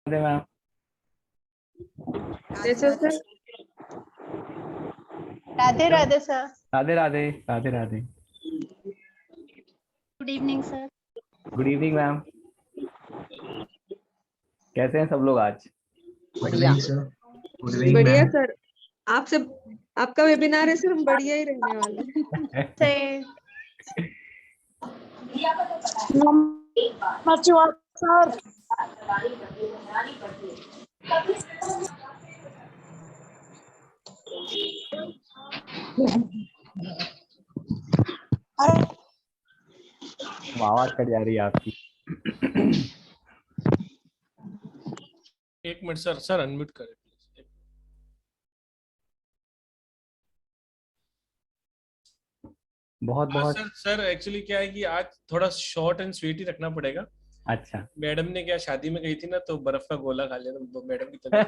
Radhe ma'am. जैसे sir. Radhe Radhe sir. Radhe Radhe Radhe Radhe. Good evening sir. Good evening ma'am. कैसे हैं सब लोग आज? बढ़िया बढ़िया सर। आपसे आपका वेबिनार है सर, हम बढ़िया ही रहने वाले हैं। से सर आवाज कट जा रही है आपकी। एक मिनट सर, सर अनम्यूट करें प्लीज। बहुत बहुत सर सर एक्चुअली क्या है कि आज थोड़ा शॉर्ट एंड स्वीट ही रखना पड़ेगा। अच्छा। मैडम ने क्या शादी में गई थी ना, तो बर्फ का गोला खा लिया, तो मैडम की तबीयत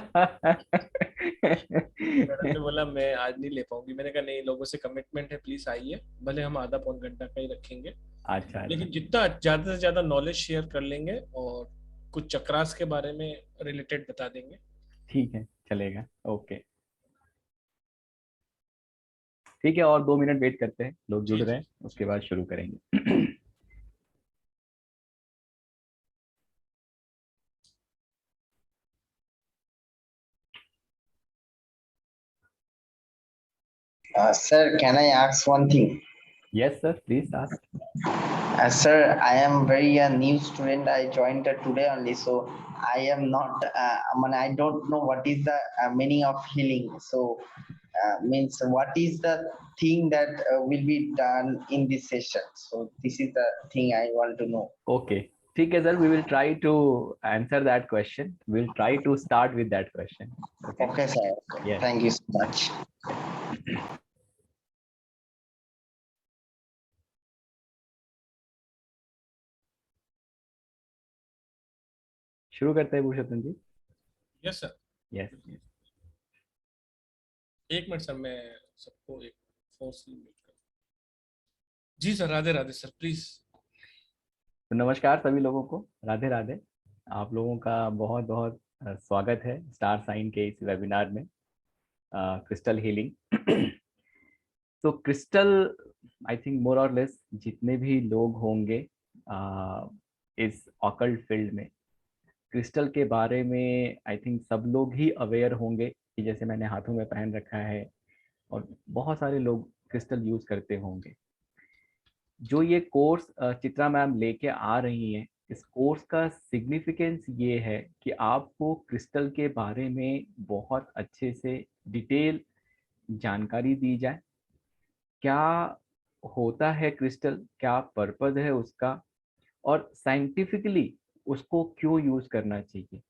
मैडम ने बोला मैं आज नहीं ले पाऊंगी। मैंने कहा नहीं, लोगों से कमिटमेंट है, प्लीज आइए, भले हम आधा पौन घंटा का ही रखेंगे, अच्छा लेकिन जितना ज्यादा से ज्यादा नॉलेज शेयर कर लेंगे और कुछ चक्रास के बारे में रिलेटेड बता देंगे। ठीक है, चलेगा। ओके ठीक है, और 2 मिनट वेट करते हैं, लोग जुड़ जी रहे जी। हैं, उसके बाद शुरू करेंगे। Sir, can I ask one thing? Yes sir, please ask. Sir, I am very new student. I joined today only, so I am not. I don't know what is the meaning of healing. So, means what is the thing that will be done in this session? So, this is the thing I want to know. Okay ठीक है sir, we will try to answer that question, we will try to start with that question. Okay, sir. Yes. Thank you so much. शुरू करते हैं Purushottam ji. Yes sir. Yes. एक minute sir, मैं सबको एक force mute कर। जी sir, Radhe Radhe sir, please. तो नमस्कार सभी लोगों को, राधे राधे। आप लोगों का बहुत बहुत स्वागत है स्टार साइन के इस वेबिनार में, क्रिस्टल हीलिंग। तो क्रिस्टल, आई थिंक मोर और लेस जितने भी लोग होंगे इस ऑकल्ट फील्ड में, क्रिस्टल के बारे में आई थिंक सब लोग ही अवेयर होंगे कि जैसे मैंने हाथों में पहन रखा है, और बहुत सारे लोग क्रिस्टल यूज करते होंगे। जो ये कोर्स चित्रा मैम लेके आ रही हैं, इस कोर्स का सिग्निफिकेंस ये है कि आपको क्रिस्टल के बारे में बहुत अच्छे से डिटेल जानकारी दी जाए। क्या होता है क्रिस्टल, क्या पर्पस है उसका, और साइंटिफिकली उसको क्यों यूज करना चाहिए।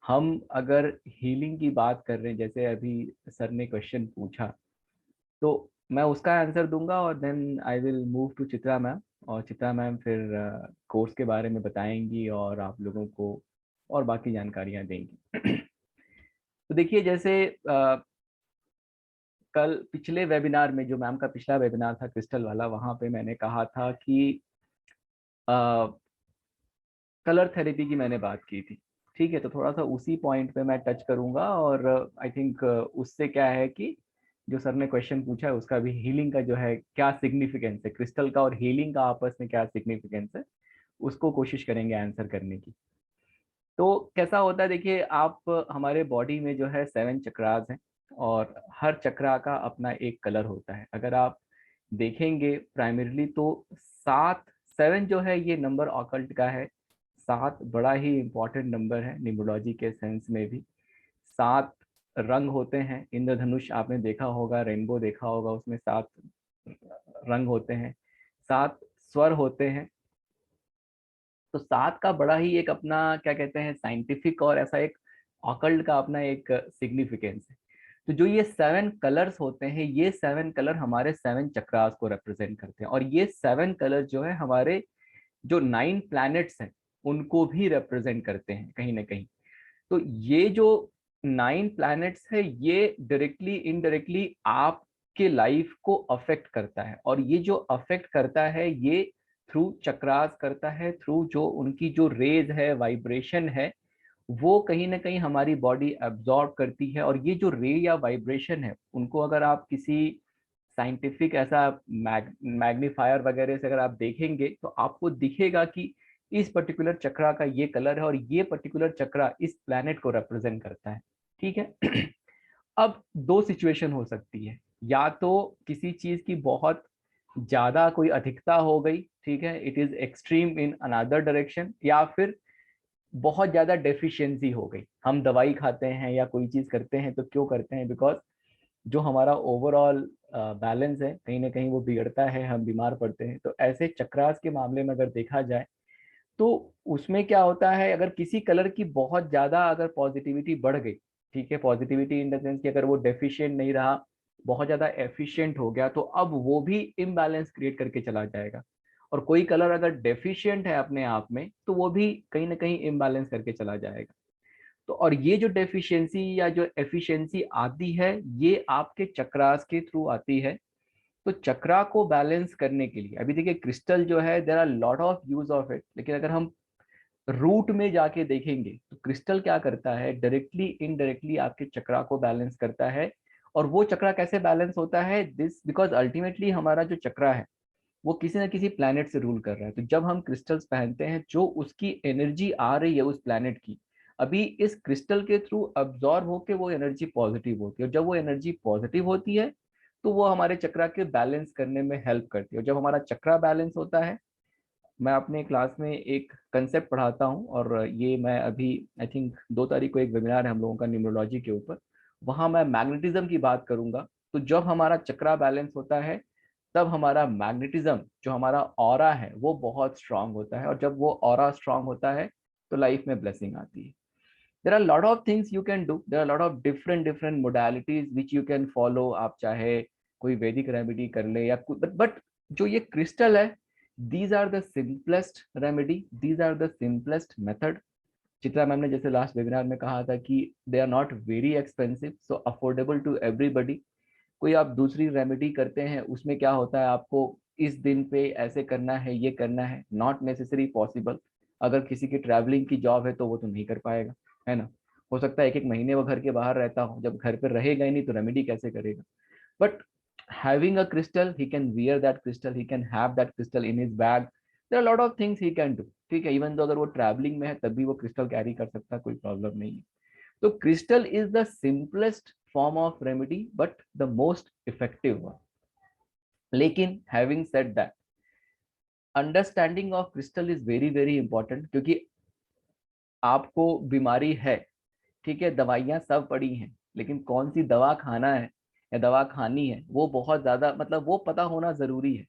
हम अगर हीलिंग की बात कर रहे हैं, जैसे अभी सर ने क्वेश्चन पूछा, तो मैं उसका आंसर दूंगा और then I will move to Chitra ma'am, और चित्रा मैम फिर कोर्स के बारे में बताएंगी और आप लोगों को और बाकी जानकारियां देंगी। तो देखिए, जैसे कल पिछले वेबिनार में, जो मैम का पिछला वेबिनार था क्रिस्टल वाला, वहां पे मैंने कहा था कि कलर थेरेपी की मैंने बात की थी। ठीक है, तो थोड़ा सा उसी पॉइंट पे मैं टच करूंगा, और आई थिंक उससे क्या है कि जो सर ने क्वेश्चन पूछा है उसका भी, हीलिंग का जो है क्या सिग्निफिकेंस है, क्रिस्टल का और हीलिंग का आपस में क्या सिग्निफिकेंस है, उसको कोशिश करेंगे आंसर करने की। तो कैसा होता है, देखिए आप, हमारे बॉडी में जो है 7 चक्रास हैं, और हर चक्रा का अपना एक कलर होता है। अगर आप देखेंगे प्राइमरीली तो 7 जो है ये नंबर ऑकल्ट का है। 7 बड़ा ही इंपॉर्टेंट नंबर है न्यूमरोलॉजी के सेंस में भी। 7 रंग होते हैं, इंद्रधनुष आपने देखा होगा, रेनबो देखा होगा, उसमें 7 रंग होते हैं, 7 स्वर होते हैं। तो 7 का बड़ा ही एक अपना क्या कहते हैं साइंटिफिक, और ऐसा एक ऑकल्ट का अपना एक सिग्निफिकेंस है। तो जो ये 7 कलर्स होते हैं, ये 7 कलर हमारे 7 चक्रास को रिप्रेजेंट करते हैं, और ये 7 कलर जो है हमारे जो 9 प्लैनेट्स हैं उनको भी रिप्रेजेंट करते हैं कहीं ना कहीं। तो ये जो 9 प्लैनेट्स है, ये डायरेक्टली इनडायरेक्टली आपके लाइफ को अफेक्ट करता है, और ये जो अफेक्ट करता है ये थ्रू चक्रास करता है, थ्रू जो उनकी जो रेज है, वाइब्रेशन है, वो कहीं ना कहीं हमारी बॉडी एब्जॉर्ब करती है। और ये जो रे या वाइब्रेशन है, उनको अगर आप किसी साइंटिफिक ऐसा मैग्नीफायर वगैरह से अगर आप देखेंगे तो आपको दिखेगा कि इस पर्टिकुलर चक्रा का ये कलर है और ये पर्टिकुलर चक्रा इस प्लैनेट को रिप्रेजेंट करता है। ठीक है। अब दो सिचुएशन हो सकती है, या तो किसी चीज की बहुत ज्यादा कोई अधिकता हो गई, ठीक है, it is extreme in another direction, या फिर बहुत ज्यादा डेफिशिएंसी हो गई। हम दवाई खाते हैं या कोई चीज करते हैं तो क्यों करते हैं? बिकॉज जो हमारा ओवरऑल बैलेंस है कहीं ना कहीं वो बिगड़ता है, हम बीमार पड़ते हैं। तो ऐसे चक्रास के मामले में अगर देखा जाए तो उसमें क्या होता है, अगर किसी कलर की बहुत ज्यादा अगर पॉजिटिविटी बढ़ गई, ठीक है, पॉजिटिविटी इन द सेंस कि अगर वो डेफिशिएंट नहीं रहा, बहुत ज्यादा एफिशिएंट हो गया, तो अब वो भी इम्बैलेंस क्रिएट करके चला जाएगा। और कोई कलर अगर डेफिशिएंट है अपने आप में तो वो भी कहीं ना कहीं इम्बैलेंस करके चला जाएगा। तो और ये जो डेफिशिएंसी या जो एफिशिएंसी आती है, ये आपके चक्रास के थ्रू आती है। तो चक्रा को बैलेंस करने के लिए, अभी देखिए क्रिस्टल जो है, there are lot of use of it, लेकिन अगर हम रूट में जाके देखेंगे तो क्रिस्टल क्या करता है, डायरेक्टली इनडायरेक्टली आपके चक्रा को बैलेंस करता है। और वो चक्रा कैसे बैलेंस होता है, दिस बिकॉज अल्टीमेटली हमारा जो चक्रा है वो किसी ना किसी प्लैनेट से रूल कर रहा है। तो जब हम क्रिस्टल्स पहनते हैं, जो उसकी एनर्जी आ रही है उस प्लैनेट की, अभी इस क्रिस्टल के थ्रू अब्जॉर्ब होके वो एनर्जी पॉजिटिव होती है। और जब वो एनर्जी पॉजिटिव होती है तो वो हमारे चक्रा के बैलेंस करने में हेल्प करती है। और जब हमारा चक्रा बैलेंस होता है, मैं अपने क्लास में एक कंसेप्ट पढ़ाता हूँ, और ये मैं अभी आई थिंक 2 तारीख को एक वेबिनार है हम लोगों का न्यूमरोलॉजी के ऊपर, वहां मैं मैग्नेटिज्म की बात करूंगा। तो जब हमारा चक्रा बैलेंस होता है तब हमारा मैग्नेटिज्म, जो हमारा ऑरा है, वो बहुत स्ट्रांग होता है। और जब वो ऑरा स्ट्रांग होता है तो लाइफ में ब्लेसिंग आती है। There are lot of things you can do, there are lot of different different modalities which you can follow. आप चाहे कोई वैदिक रेमेडी कर ले या बट जो ये क्रिस्टल है, these are the simplest remedy, these are the simplest method। Chitra ma'am ने जैसे लास्ट वेबिनार में कहा था कि they are not very expensive, so affordable to everybody. कोई आप दूसरी रेमेडी करते हैं, उसमें क्या होता है, आपको इस दिन पे ऐसे करना है, ये करना है, नॉट नेसेसरी पॉसिबल। अगर किसी की ट्रैवलिंग की जॉब है तो वो तो नहीं कर पाएगा, है ना। हो सकता है 1-1 महीने वो घर के बाहर रहता हो, जब घर पे रहेगा ही नहीं तो रेमेडी कैसे करेगा। But having a crystal, he can wear that crystal, he can have that crystal in his bag, there are a lot of things he can do। ठीक है, इवन तो अगर वो ट्रैवलिंग में है तब भी वो क्रिस्टल कैरी कर सकता है, कोई प्रॉब्लम नहीं है। तो crystal is the simplest form of remedy but the most effective one. लेकिन having said that, understanding of crystal is very very important, क्योंकि आपको बीमारी है, ठीक है, दवाइयां सब पड़ी हैं, लेकिन कौन सी दवा खाना है या दवा खानी है वो बहुत ज्यादा, मतलब वो पता होना जरूरी है।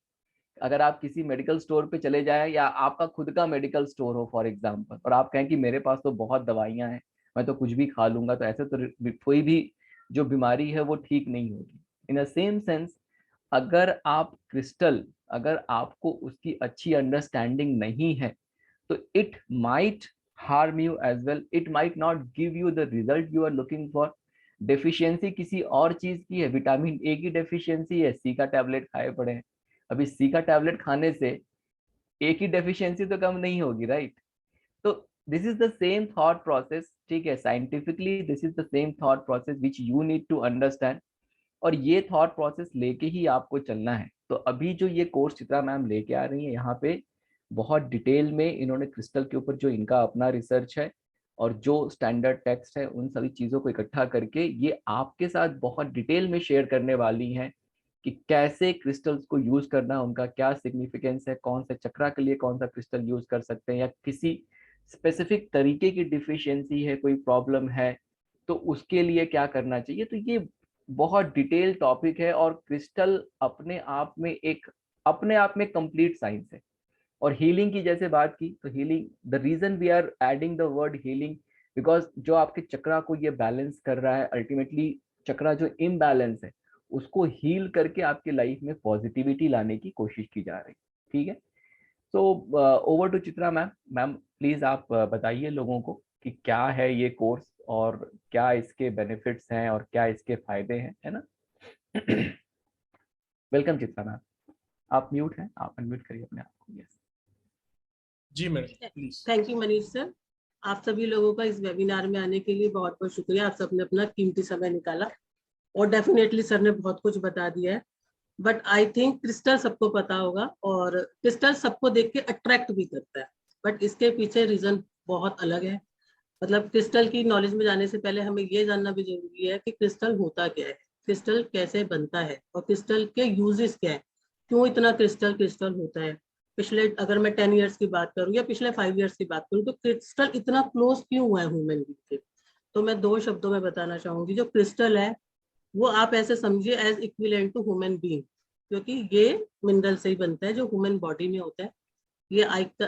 अगर आप किसी मेडिकल स्टोर पे चले जाएं, या आपका खुद का मेडिकल स्टोर हो फॉर एग्जांपल, और आप कहें कि मेरे पास तो बहुत दवाइयां हैं, मैं तो कुछ भी खा लूंगा, तो ऐसे तो कोई भी जो बीमारी है वो ठीक नहीं होगी। इन अ सेम सेंस, अगर आप क्रिस्टल, अगर आपको उसकी अच्छी अंडरस्टैंडिंग नहीं है तो it might harm you as well, it might not give you the result you are looking for। Deficiency किसी और चीज की है, विटामिन ए की डेफिशिएंसी है, सी का टैबलेट खाए पड़े हैं। अभी सी का टैबलेट खाने से ए की डेफिशिएंसी तो कम नहीं होगी, राइट। तो this is the same thought process, ठीक है, scientifically this is the same thought process which you need to understand. और ये थॉट प्रोसेस लेके ही आपको चलना है। तो अभी जो ये कोर्स चित्रा मैम लेके आ रही है यहाँ पे, बहुत डिटेल में इन्होंने क्रिस्टल के ऊपर जो इनका अपना रिसर्च है और जो स्टैंडर्ड टेक्स्ट है, उन सभी चीजों को इकट्ठा करके ये आपके साथ बहुत डिटेल में शेयर करने वाली हैं कि कैसे क्रिस्टल्स को यूज करना है, उनका क्या सिग्निफिकेंस है, कौन से चक्रा के लिए कौन सा क्रिस्टल यूज कर सकते हैं, या किसी स्पेसिफिक तरीके की डिफिशियंसी है, कोई प्रॉब्लम है तो उसके लिए क्या करना चाहिए। तो ये बहुत डिटेल टॉपिक है, और क्रिस्टल अपने आप में कंप्लीट साइंस है। और हीलिंग की जैसे बात की, तो healing, the reason we are adding the word healing, because जो आपके चक्रा को ये बैलेंस कर रहा है, अल्टीमेटली चक्रा जो इम्बैलेंस है उसको हील करके आपके लाइफ में पॉजिटिविटी लाने की कोशिश की जा रही है। ठीक है, तो over to Chitra ma'am. Ma'am please आप बताइए लोगों को कि क्या है ये कोर्स और क्या इसके बेनिफिट्स हैं और क्या इसके फायदे हैं, है ना। वेलकम चित्रा मैम, आप म्यूट हैं, आप अनम्यूट करिए अपने आप को। यस जी madam, please. Thank you Manish sir. आप सभी लोगों का इस वेबिनार में आने के लिए बहुत बहुत शुक्रिया। आप सबने अपना कीमती समय निकाला और डेफिनेटली सर ने बहुत कुछ बता दिया है। बट आई थिंक क्रिस्टल सबको पता होगा और क्रिस्टल सबको देख के अट्रैक्ट भी करता है, बट इसके पीछे रीजन बहुत अलग है। मतलब क्रिस्टल की नॉलेज में जाने से पहले हमें ये जानना भी जरूरी है कि क्रिस्टल होता क्या है, क्रिस्टल कैसे बनता है और क्रिस्टल के यूजेस क्या है, क्यों इतना क्रिस्टल क्रिस्टल होता है। पिछले अगर मैं 10 इयर्स की बात करूँ या पिछले 5 इयर्स की बात करूँ तो क्रिस्टल इतना क्लोज क्यों हुआ है ह्यूमन बीइंग के। तो मैं 2 शब्दों में बताना चाहूंगी, जो क्रिस्टल है वो आप ऐसे समझिए as equivalent to human being, क्योंकि ये मिनरल से ही बनता है जो ह्यूमन बॉडी में होता है। ये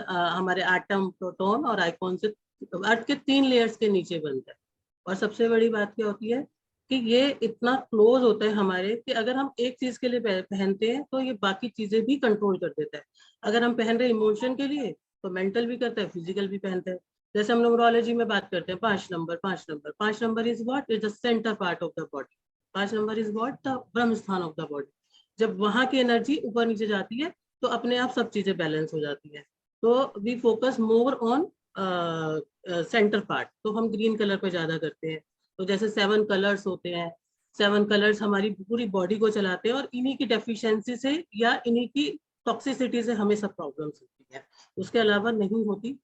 हमारे एटम, प्रोटॉन और आइकॉन से अर्थ के 3 लेयर्स के नीचे बनता है। और सबसे बड़ी बात क्या होती है कि ये इतना क्लोज होता है हमारे कि अगर हम एक चीज के लिए पहनते हैं तो ये बाकी चीजें भी कंट्रोल कर देता है। अगर हम पहन रहे इमोशन के लिए तो मेंटल भी करता है, फिजिकल भी पहनता है। जैसे हम न्यूमरोलॉजी में बात करते हैं 5 number 5 number 5 number is what is the centre part of the body. 5 number is what the ब्रह्म स्थान ऑफ द बॉडी। जब वहां की एनर्जी ऊपर नीचे जाती है तो अपने आप सब चीजें बैलेंस हो जाती है। तो we focus more on centre part, तो हम ग्रीन कलर पे ज्यादा करते हैं। तो जैसे 7 कलर्स होते हैं, 7 कलर्स हमारी पूरी बॉडी को चलाते हैं और इन्हीं की डेफिशिएंसी से या इन्हीं की टॉक्सिसिटी से हमें सब प्रॉब्लम्स होती है, उसके अलावा नहीं होती।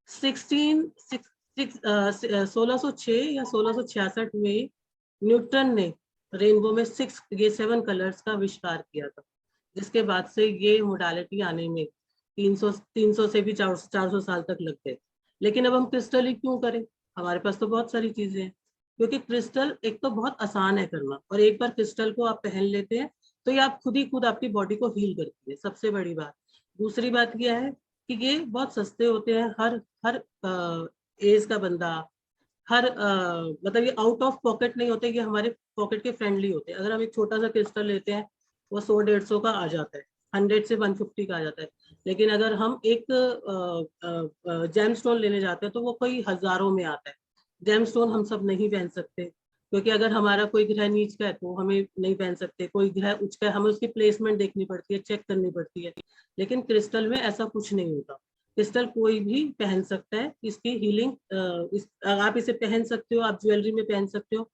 1606 या 1666 में न्यूटन ने रेनबो में 7 कलर्स का आविष्कार किया था, जिसके बाद से ये मोडालिटी आने में 300 से भी 400 साल तक लग गए। लेकिन अब हम क्रिस्टल ही क्यों करें, हमारे पास तो बहुत सारी चीजें हैं। क्योंकि क्रिस्टल एक तो बहुत आसान है करना, और एक बार क्रिस्टल को आप पहन लेते हैं तो ये आप खुद ही खुद आपकी बॉडी को हील करती है, सबसे बड़ी बात। दूसरी बात यह है कि ये बहुत सस्ते होते हैं, हर हर एज का बंदा, हर मतलब ये आउट ऑफ पॉकेट नहीं होते, ये हमारे पॉकेट के फ्रेंडली होते हैं। अगर हम एक छोटा सा क्रिस्टल लेते हैं वो 100-150 का आ जाता है, 100 से 150 का आ जाता है। लेकिन अगर हम एक जेम स्टोन लेने जाते हैं तो वो कोई हजारों में आता है। जेम स्टोन हम सब नहीं पहन सकते, क्योंकि अगर हमारा कोई ग्रह नीच का है तो हमें नहीं पहन सकते, कोई ग्रह उच्च का है हमें उसकी प्लेसमेंट देखनी पड़ती है, चेक करनी पड़ती है। लेकिन क्रिस्टल में ऐसा कुछ नहीं होता, क्रिस्टल कोई भी पहन सकता है। इसकी हीलिंग आप इसे पहन सकते हो, आप ज्वेलरी में पहन सकते हो।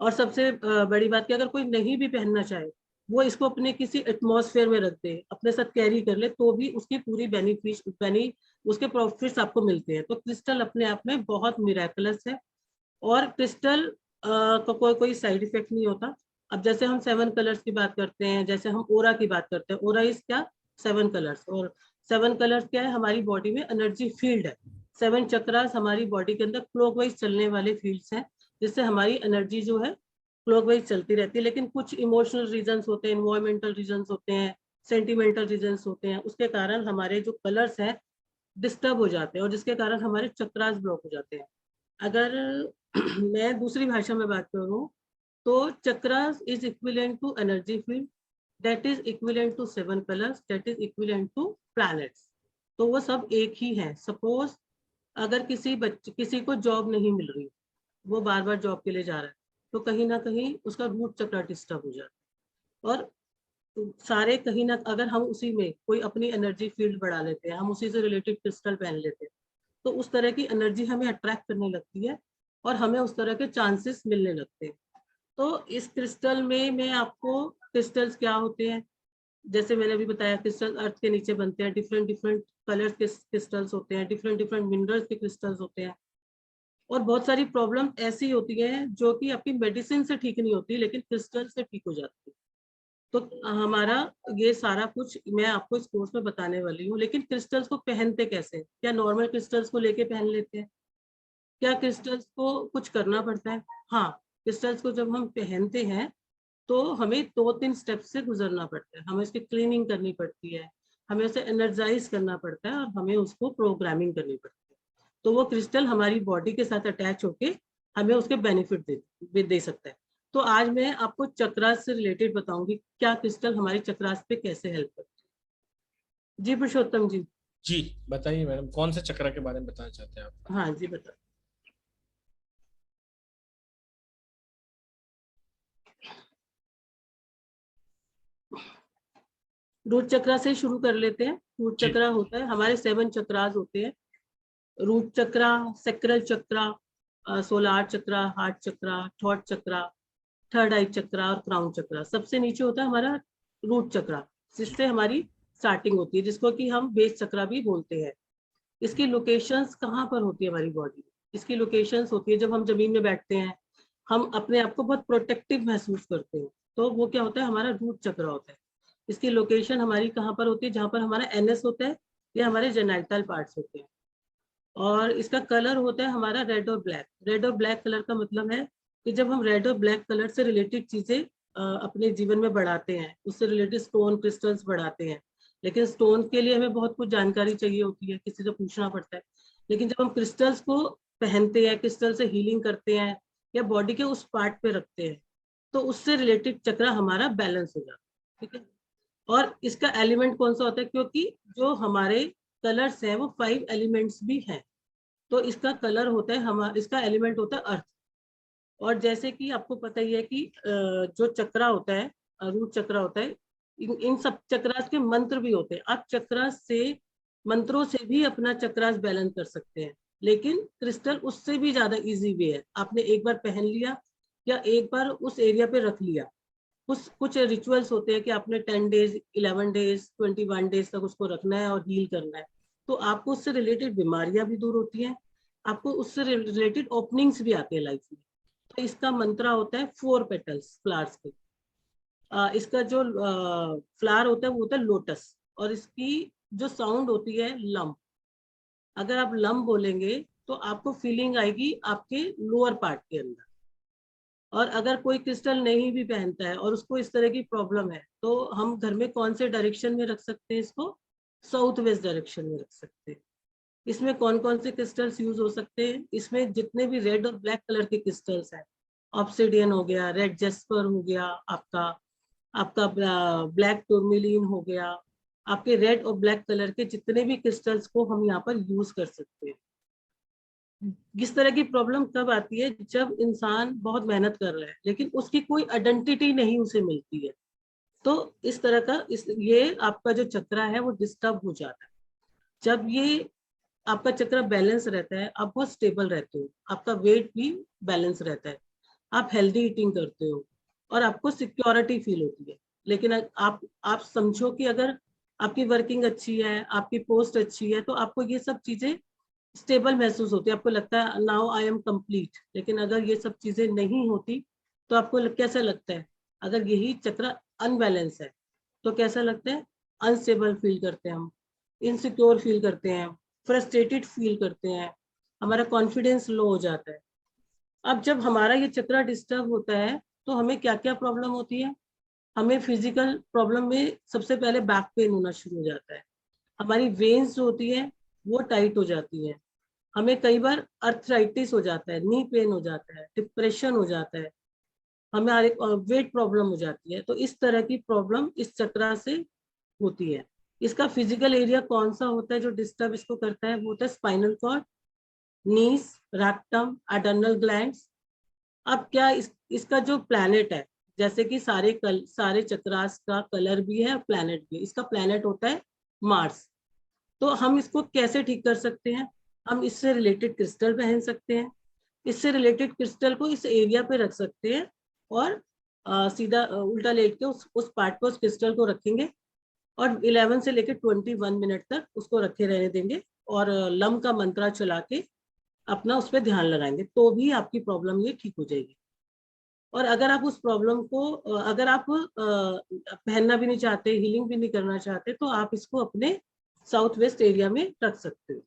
और सबसे बड़ी बात कि अगर कोई नहीं भी पहनना चाहे, वो इसको अपने किसी एटमॉस्फेयर में रख दे, अपने साथ कैरी कर ले, तो भी उसकी पूरी उसके प्रॉफिट्स आपको मिलते हैं। तो क्रिस्टल अपने आप में बहुत मिरेकलस है, और क्रिस्टल का कोई साइड इफेक्ट नहीं होता। अब जैसे हम 7 कलर्स की बात करते हैं, जैसे हम ओरा की बात करते हैं, ओरा इज क्या, 7 कलर्स। और 7 कलर्स क्या है, हमारी बॉडी में एनर्जी फील्ड है। 7 चक्रास हमारी बॉडी के अंदर क्लॉकवाइज चलने वाले फील्ड्स हैं, जिससे हमारी एनर्जी जो है क्लॉकवाइज चलती रहती है। लेकिन कुछ इमोशनल रीजंस होते हैं, इन्वायरमेंटल रीजंस होते हैं, सेंटिमेंटल रीजंस होते हैं, उसके कारण हमारे जो कलर्स हैं डिस्टर्ब हो जाते हैं, और जिसके कारण हमारे चक्रास ब्लॉक हो जाते हैं। अगर मैं दूसरी भाषा में बात करूं तो chakras is equivalent to energy field, that is equivalent to 7 colours, that is equivalent to planets. तो वो सब एक ही है। सपोज अगर किसी को जॉब नहीं मिल रही, वो बार बार जॉब के लिए जा रहा है, तो कहीं ना कहीं उसका रूट चक्र डिस्टर्ब हो जाता है। और सारे कहीं ना, अगर हम उसी में कोई अपनी एनर्जी फील्ड बढ़ा लेते हैं, हम उसी से रिलेटेड क्रिस्टल पहन लेते हैं, तो उस तरह की एनर्जी हमें अट्रैक्ट करने लगती है और हमें उस तरह के चांसेस मिलने लगते हैं। तो इस क्रिस्टल में मैं आपको क्रिस्टल्स क्या होते हैं, जैसे मैंने अभी बताया, क्रिस्टल अर्थ के नीचे बनते हैं, डिफरेंट डिफरेंट कलर्स के क्रिस्टल्स होते हैं, डिफरेंट डिफरेंट मिनरल्स के क्रिस्टल्स होते हैं। और बहुत सारी प्रॉब्लम ऐसी होती है जो कि आपकी मेडिसिन से ठीक नहीं होती, लेकिन क्रिस्टल से ठीक हो जाती है। तो हमारा ये सारा कुछ मैं आपको इस कोर्स में बताने वाली हूँ। लेकिन क्रिस्टल्स को पहनते कैसे, क्या नॉर्मल क्रिस्टल्स को लेके पहन लेते हैं, क्या क्रिस्टल्स को कुछ करना पड़ता है? हाँ, क्रिस्टल्स को जब हम पहनते हैं तो हमें 2-3 स्टेप से गुजरना पड़ता है। हमें उसकी क्लीनिंग करनी पड़ती है, हमें उसे एनर्जाइज करना पड़ता है, और हमें उसको प्रोग्रामिंग करनी पड़ती है। तो वो क्रिस्टल हमारी बॉडी के साथ अटैच होके हमें उसके बेनिफिट दे सकता है। तो आज मैं आपको चक्रास से रिलेटेड बताऊंगी, क्या क्रिस्टल हमारी चक्रास पे कैसे हेल्प करती है। जी पुरुषोत्तम जी। जी बताइए मैडम, कौन से चक्र के बारे में बताना चाहते हैं आप? हाँ जी बता। रूट चक्र से शुरू कर लेते हैं। रूट जी चक्र होता है, हमारे 7 चक्रास होते हैं। रूट चक्रा, सेक्रल चक्रा, सोलार चक्रा, हार्ट चक्रा, थॉट चक्रा, थर्ड आई चक्रा और क्राउन चक्रा। सबसे नीचे होता है हमारा रूट चक्रा, जिससे हमारी स्टार्टिंग होती है, जिसको कि हम बेस चक्रा भी बोलते हैं। इसकी लोकेशंस कहाँ पर होती है हमारी बॉडी? इसकी लोकेशंस होती है जब हम जमीन में बैठते हैं, हम अपने आप को बहुत प्रोटेक्टिव महसूस करते हैं, तो वो क्या होता है, हमारा रूट चक्र होता है। इसकी लोकेशन हमारी कहाँ पर होती है? जहाँ पर हमारा एनएस होता है या हमारे जेनाइटल पार्ट्स होते हैं। और इसका कलर होता है हमारा रेड और ब्लैक। रेड और ब्लैक कलर का मतलब है कि जब हम रेड और ब्लैक कलर से रिलेटेड चीजें अपने जीवन में बढ़ाते हैं, उससे रिलेटेड स्टोन क्रिस्टल्स बढ़ाते हैं, लेकिन स्टोन के लिए हमें बहुत कुछ जानकारी चाहिए होती है, किसी से पूछना पड़ता है। लेकिन जब हम क्रिस्टल्स को पहनते हैं, क्रिस्टल से हीलिंग करते हैं या बॉडी के उस पार्ट पे रखते हैं, तो उससे रिलेटेड चक्र हमारा बैलेंस हो जाता है। ठीक है। और इसका एलिमेंट कौन सा होता है? क्योंकि जो हमारे कलर्स हैं वो 5 एलिमेंट्स भी हैं, तो इसका कलर होता है हमारा, इसका एलिमेंट होता है अर्थ। और जैसे कि आपको पता ही है कि जो चक्रा होता है, रूट चक्रा होता है, इन सब चक्रास के मंत्र भी होते हैं। आप चक्रास से, मंत्रों से भी अपना चक्रास बैलेंस कर सकते हैं, लेकिन क्रिस्टल उससे भी ज्यादा इजी वे है। आपने एक बार पहन लिया या एक बार उस एरिया पे रख लिया, कुछ रिचुअल्स होते हैं कि आपने 10 डेज, 11 डेज, 21 डेज तक उसको रखना है और हील करना है, तो आपको उससे रिलेटेड बीमारियां भी दूर होती हैं, आपको उससे रिलेटेड ओपनिंग्स भी आते हैं लाइफ में। तो इसका मंत्र होता है 4 पेटल्स फ्लावर्स के। इसका जो फ्लावर होता है वो होता है लोटस, और इसकी जो साउंड होती है लम। अगर आप लम बोलेंगे तो आपको फीलिंग आएगी आपके लोअर पार्ट के अंदर। और अगर कोई क्रिस्टल नहीं भी पहनता है और उसको इस तरह की प्रॉब्लम है, तो हम घर में कौन से डायरेक्शन में रख सकते हैं इसको? साउथ वेस्ट डायरेक्शन में रख सकते हैं। इसमें कौन कौन से क्रिस्टल्स यूज हो सकते हैं? इसमें जितने भी रेड और ब्लैक कलर के क्रिस्टल्स हैं, ऑब्सिडियन हो गया, रेड जेस्पर हो गया, आपका ब्लैक टूरमिलिन हो गया, आपके रेड और ब्लैक कलर के जितने भी क्रिस्टल्स को हम यहाँ पर यूज कर सकते हैं। इस तरह की प्रॉब्लम कब आती है? जब इंसान बहुत मेहनत कर रहा है लेकिन उसकी कोई आइडेंटिटी नहीं उसे मिलती है, तो इस तरह का ये आपका जो चक्र है वो डिस्टर्ब हो जाता है। जब ये आपका चक्र बैलेंस रहता है, आप बहुत स्टेबल रहते हो, आपका वेट भी बैलेंस रहता है, आप हेल्दी ईटिंग करते हो और आपको सिक्योरिटी फील होती है। लेकिन आप समझो कि अगर आपकी वर्किंग अच्छी है, आपकी पोस्ट अच्छी है, तो आपको ये सब चीजें स्टेबल महसूस होती है, आपको लगता है नाउ आई एम कंप्लीट। लेकिन अगर ये सब चीजें नहीं होती तो आपको कैसा लगता है? अगर यही चक्र अनबैलेंस है तो कैसा लगता है? अनस्टेबल फील करते हैं हम, इनसिक्योर फील करते हैं, फ्रस्ट्रेटेड फील करते हैं, हमारा कॉन्फिडेंस लो हो जाता है। अब जब हमारा ये चक्र डिस्टर्ब होता है तो हमें क्या क्या प्रॉब्लम होती है? हमें फिजिकल प्रॉब्लम में सबसे पहले बैक पेन होना शुरू हो जाता है, हमारी वेन्स जो होती है वो टाइट हो जाती है, हमें कई बार अर्थराइटिस हो जाता है, नी पेन हो जाता है, डिप्रेशन हो जाता है, हमारे वेट प्रॉब्लम हो जाती है। तो इस तरह की प्रॉब्लम इस चक्र से होती है। इसका फिजिकल एरिया कौन सा होता है जो डिस्टर्ब इसको करता है? वो होता है स्पाइनल कॉर्ड, नीस, रेक्टम, एडर्नल ग्लैंड्स। अब क्या इसका जो प्लैनेट है, जैसे कि सारे चक्रास का कलर भी है और प्लैनेट भी है, इसका प्लैनेट होता है मार्स। तो हम इसको कैसे ठीक कर सकते हैं? हम इससे रिलेटेड क्रिस्टल पहन सकते हैं, इससे रिलेटेड क्रिस्टल को इस एरिया पे रख सकते हैं और सीधा उल्टा लेट के उस पार्ट पर उस क्रिस्टल को रखेंगे और 11 से लेकर 21 मिनट तक उसको रखे रहने देंगे और लम का मंत्रा चला के अपना उस पर ध्यान लगाएंगे, तो भी आपकी प्रॉब्लम ये ठीक हो जाएगी। और अगर आप उस प्रॉब्लम को अगर आप पहनना भी नहीं चाहते, हीलिंग भी नहीं करना चाहते, तो आप इसको अपने साउथ वेस्ट एरिया में रख सकते हो।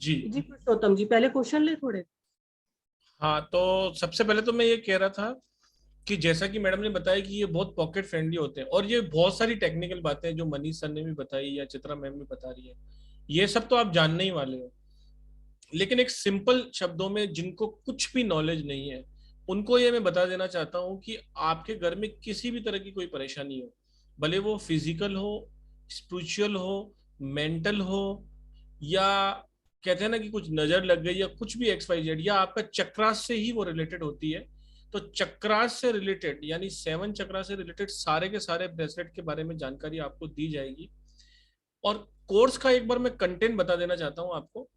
जी पुरुषोत्तम जी, पहले क्वेश्चन ले थोड़े। हाँ, तो सबसे पहले तो मैं ये कह रहा था कि जैसा कि मैडम ने बताया कि ये बहुत पॉकेट फ्रेंडली होते हैं, और ये बहुत सारी टेक्निकल बातें जो मनीष सर ने भी बताई या चित्रा मैम भी बता रही है, ये सब तो आप जानने ही वाले हो। लेकिन एक सिंपल शब्दों में जिनको कुछ भी नॉलेज नहीं है उनको ये मैं बता देना चाहता हूँ कि आपके घर में किसी भी तरह की कोई परेशानी हो, भले वो फिजिकल हो, स्पिरिचुअल हो, मेंटल हो, या कहते हैं ना कि कुछ नजर लग गई या कुछ भी XYZ, या आपका चक्रास से ही वो रिलेटेड होती है, तो चक्रास से रिलेटेड यानी 7 चक्रा से रिलेटेड सारे के सारे ब्रेसलेट के बारे में जानकारी आपको दी जाएगी। और कोर्स का एक बार मैं कंटेंट बता देना चाहता हूँ आपको,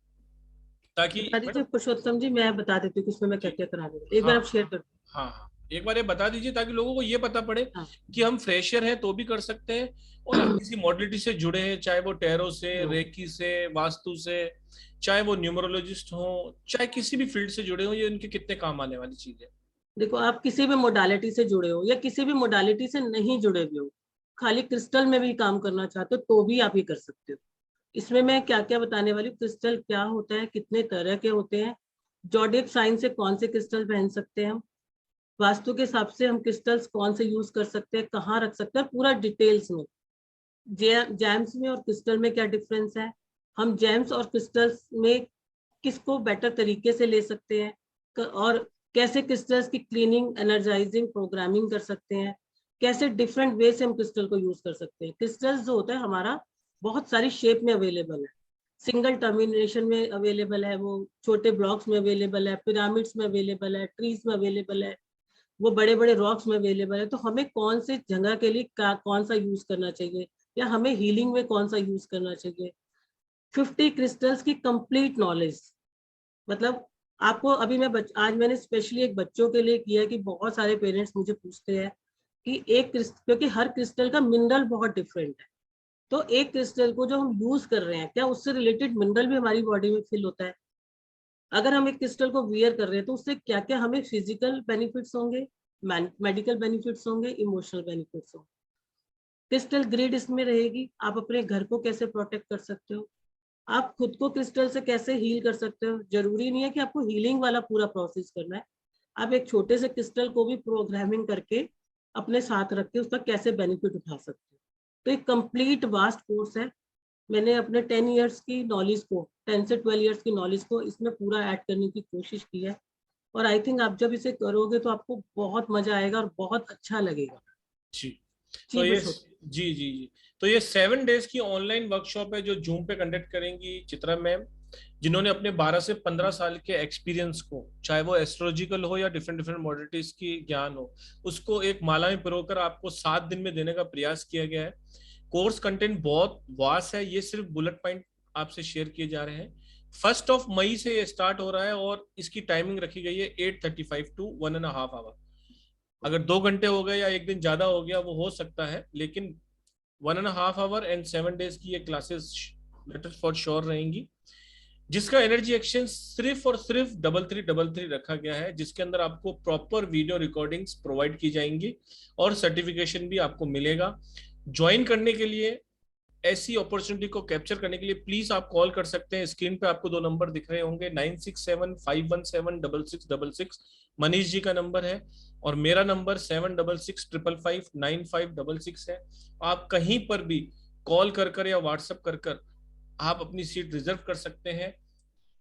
ताकि पुरुषोत्तम जी मैं बता देती हूँ उसमें मैं क्या क्या करा दूँ, एक बार आप शेयर कर। हाँ, एक बार ये बता दीजिए ताकि लोगों को ये पता पड़े हाँ। कि हम फ्रेशर हैं तो भी कर सकते हैं, और हम किसी मॉडलिटी से जुड़े हैं, चाहे वो टैरो से, रेकी से, वास्तु से, चाहे वो न्यूमरोलॉजिस्ट हो, चाहे किसी भी फील्ड से जुड़े हो, ये उनके कितने काम आने वाली चीज है। देखो आप किसी भी मोडालिटी से जुड़े हो या किसी भी मोडालिटी से नहीं जुड़े भी हो, खाली क्रिस्टल में भी काम करना चाहते हो तो भी आप ये कर सकते हो। इसमें मैं क्या क्या बताने वाली हूँ, क्रिस्टल क्या होता है, कितने तरह के होते हैं, जॉडियक साइन से कौन से क्रिस्टल पहन सकते हैं हम, वास्तु के हिसाब से हम क्रिस्टल्स कौन से यूज कर सकते हैं, कहाँ रख सकते हैं, पूरा डिटेल्स में। जैम्स में और क्रिस्टल में क्या डिफरेंस है, हम जैम्स और क्रिस्टल्स में किसको बेटर तरीके से ले सकते हैं, और कैसे क्रिस्टल्स की क्लीनिंग, एनर्जाइजिंग, प्रोग्रामिंग कर सकते हैं, कैसे डिफरेंट वे से हम क्रिस्टल को यूज कर सकते हैं। क्रिस्टल्स जो होता है हमारा बहुत सारी शेप में अवेलेबल है, सिंगल टर्मिनेशन में अवेलेबल है, वो छोटे ब्लॉक्स में अवेलेबल है, पिरामिड्स में अवेलेबल है, ट्रीज में अवेलेबल है, वो बड़े बड़े रॉक्स में अवेलेबल है। तो हमें कौन से जगह के लिए कौन सा यूज करना चाहिए, या हमें हीलिंग में कौन सा यूज करना चाहिए। 50 क्रिस्टल्स की कंप्लीट नॉलेज, मतलब आपको अभी मैं आज मैंने स्पेशली एक बच्चों के लिए किया कि बहुत सारे पेरेंट्स मुझे पूछते हैं कि एक क्योंकि हर क्रिस्टल का मिनरल बहुत डिफरेंट है, तो एक क्रिस्टल को जो हम यूज कर रहे हैं क्या उससे रिलेटेड मिनरल भी हमारी बॉडी में फिल होता है। अगर हम एक क्रिस्टल को वियर कर रहे हैं तो उससे क्या क्या हमें फिजिकल बेनिफिट्स होंगे, मेडिकल बेनिफिट्स होंगे, इमोशनल बेनिफिट्स होंगे। क्रिस्टल ग्रिड इसमें रहेगी, आप अपने घर को कैसे प्रोटेक्ट कर सकते हो, आप खुद को क्रिस्टल से कैसे हील कर सकते हो। जरूरी नहीं है कि आपको हीलिंग वाला पूरा प्रोसेस करना है, आप एक छोटे से क्रिस्टल को भी प्रोग्रामिंग करके अपने साथ रख के उसका कैसे बेनिफिट उठा सकते हो। तो एक कंप्लीट वास्ट कोर्स है। मैंने अपने 10 इयर्स की नॉलेज को, 10 से 12 इयर्स की नॉलेज को इसमें पूरा ऐड करने की कोशिश की है, और आई थिंक आप जब इसे करोगे तो आपको बहुत मजा आएगा और बहुत अच्छा लगेगा। जी तो ये जी तो ये 7 डेज की ऑनलाइन वर्कशॉप है जो जूम पे कंडक्ट करेंगी चित्रा मैम, जिन्होंने अपने 12 से 15 साल के एक्सपीरियंस को, चाहे वो एस्ट्रोलॉजिकल हो या डिफरेंट डिफरेंट मॉडलिटीज की ज्ञान हो, उसको एक माला में पिरोकर आपको 7 दिन में देने का प्रयास किया गया है। कोर्स कंटेंट बहुत वास्ट है, ये सिर्फ बुलेट पॉइंट आपसे शेयर किए जा रहे हैं। 1 मई से ये स्टार्ट हो रहा है और इसकी टाइमिंग रखी गई है 8:35 टू 1.5 आवर। अगर 2 घंटे हो गए या एक दिन ज्यादा हो गया वो हो सकता है, लेकिन 1.5 आवर एंड 7 डेज की ये क्लासेस बेटर फॉर श्योर रहेंगी, जिसका एनर्जी एक्सचेंज सिर्फ और सिर्फ 3333 रखा गया है, जिसके अंदर आपको प्रॉपर वीडियो रिकॉर्डिंग्स प्रोवाइड की जाएंगी और सर्टिफिकेशन भी आपको मिलेगा। ज्वाइन करने के लिए, ऐसी अपॉर्चुनिटी को कैप्चर करने के लिए प्लीज आप कॉल कर सकते हैं। स्क्रीन पे आपको 2 नंबर दिख रहे होंगे, 9675176666 मनीष जी का नंबर है, और मेरा नंबर 7665559566 है। आप कहीं पर भी कॉल कर या व्हाट्सएप कर आप अपनी सीट रिजर्व कर सकते हैं।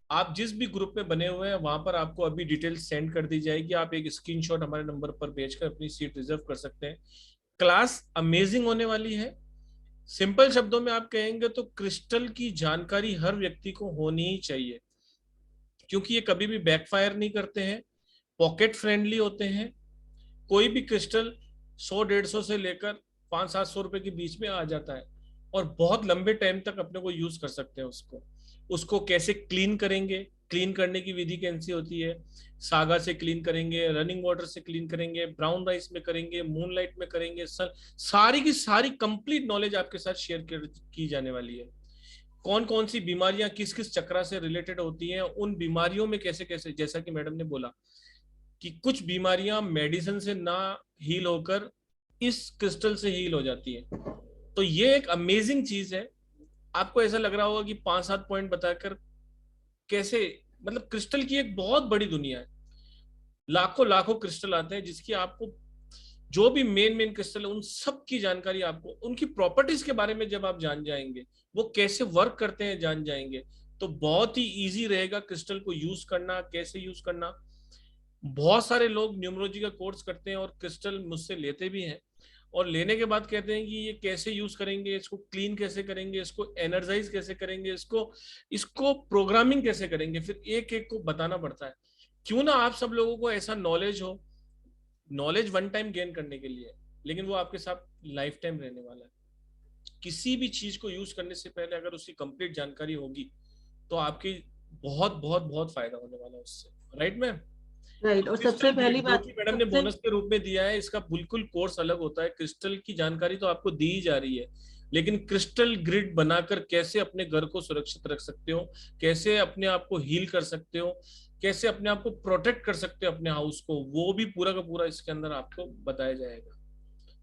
आप जिस भी ग्रुप में बने हुए हैं वहां पर आपको अभी डिटेल सेंड कर दी जाएगी, आप एक स्क्रीनशॉट हमारे नंबर पर भेजकर अपनी सीट रिजर्व कर सकते हैं। क्लास अमेजिंग होने वाली है। सिंपल शब्दों में आप कहेंगे तो क्रिस्टल की जानकारी हर व्यक्ति को होनी ही चाहिए, क्योंकि ये कभी भी बैकफायर नहीं करते हैं, पॉकेट फ्रेंडली होते हैं। कोई भी क्रिस्टल 100-150 से लेकर 500-700 रुपए के बीच में आ जाता है, और बहुत लंबे टाइम तक अपने को यूज कर सकते हैं उसको कैसे क्लीन करेंगे, क्लीन करने की विधि कैसी होती है, सागा से क्लीन करेंगे, रनिंग वाटर से क्लीन करेंगे, ब्राउन राइस में करेंगे, मूनलाइट में करेंगे, सारी की सारी कंप्लीट नॉलेज आपके साथ शेयर की जाने वाली है। कौन कौन सी बीमारियां किस किस चक्रा से रिलेटेड होती हैं, उन बीमारियों में कैसे कैसे, जैसा कि मैडम ने बोला कि कुछ बीमारियां मेडिसिन से ना हील होकर इस क्रिस्टल से हील हो जाती है। तो ये एक अमेजिंग चीज है। आपको ऐसा लग रहा होगा कि 5-7 पॉइंट बताकर कैसे, मतलब क्रिस्टल की एक बहुत बड़ी दुनिया है, लाखों लाखों क्रिस्टल आते हैं, जिसकी आपको जो भी मेन क्रिस्टल है उन सब की जानकारी, आपको उनकी प्रॉपर्टीज के बारे में जब आप जान जाएंगे, वो कैसे वर्क करते हैं जान जाएंगे, तो बहुत ही इजी रहेगा क्रिस्टल को यूज करना, कैसे यूज करना। बहुत सारे लोग न्यूमरोलॉजी का कोर्स करते हैं और क्रिस्टल मुझसे लेते भी हैं, और लेने के बाद कहते हैं कि ये कैसे यूज करेंगे, इसको क्लीन कैसे करेंगे, इसको एनर्जाइज कैसे करेंगे, इसको प्रोग्रामिंग कैसे करेंगे, फिर एक एक को बताना पड़ता है। क्यों ना आप सब लोगों को ऐसा नॉलेज हो, नॉलेज वन टाइम गेन करने के लिए, लेकिन वो आपके साथ लाइफ टाइम रहने वाला है। किसी भी चीज को यूज करने से पहले अगर उसकी कंप्लीट जानकारी होगी तो आपकी बहुत बहुत बहुत फायदा होने वाला है उससे, राइट मैम? राइट। और सबसे पहली जो बात, कि मैडम ने बोनस के रूप में दिया है, इसका बिल्कुल कोर्स अलग होता है। क्रिस्टल की जानकारी तो आपको दी ही जा रही है, लेकिन क्रिस्टल ग्रिड बनाकर कैसे अपने घर को सुरक्षित रख सकते हो, कैसे अपने आप को हील कर सकते हो, कैसे अपने आप को प्रोटेक्ट कर सकते हो अपने हाउस को, वो भी पूरा का पूरा इसके अंदर आपको बताया जाएगा।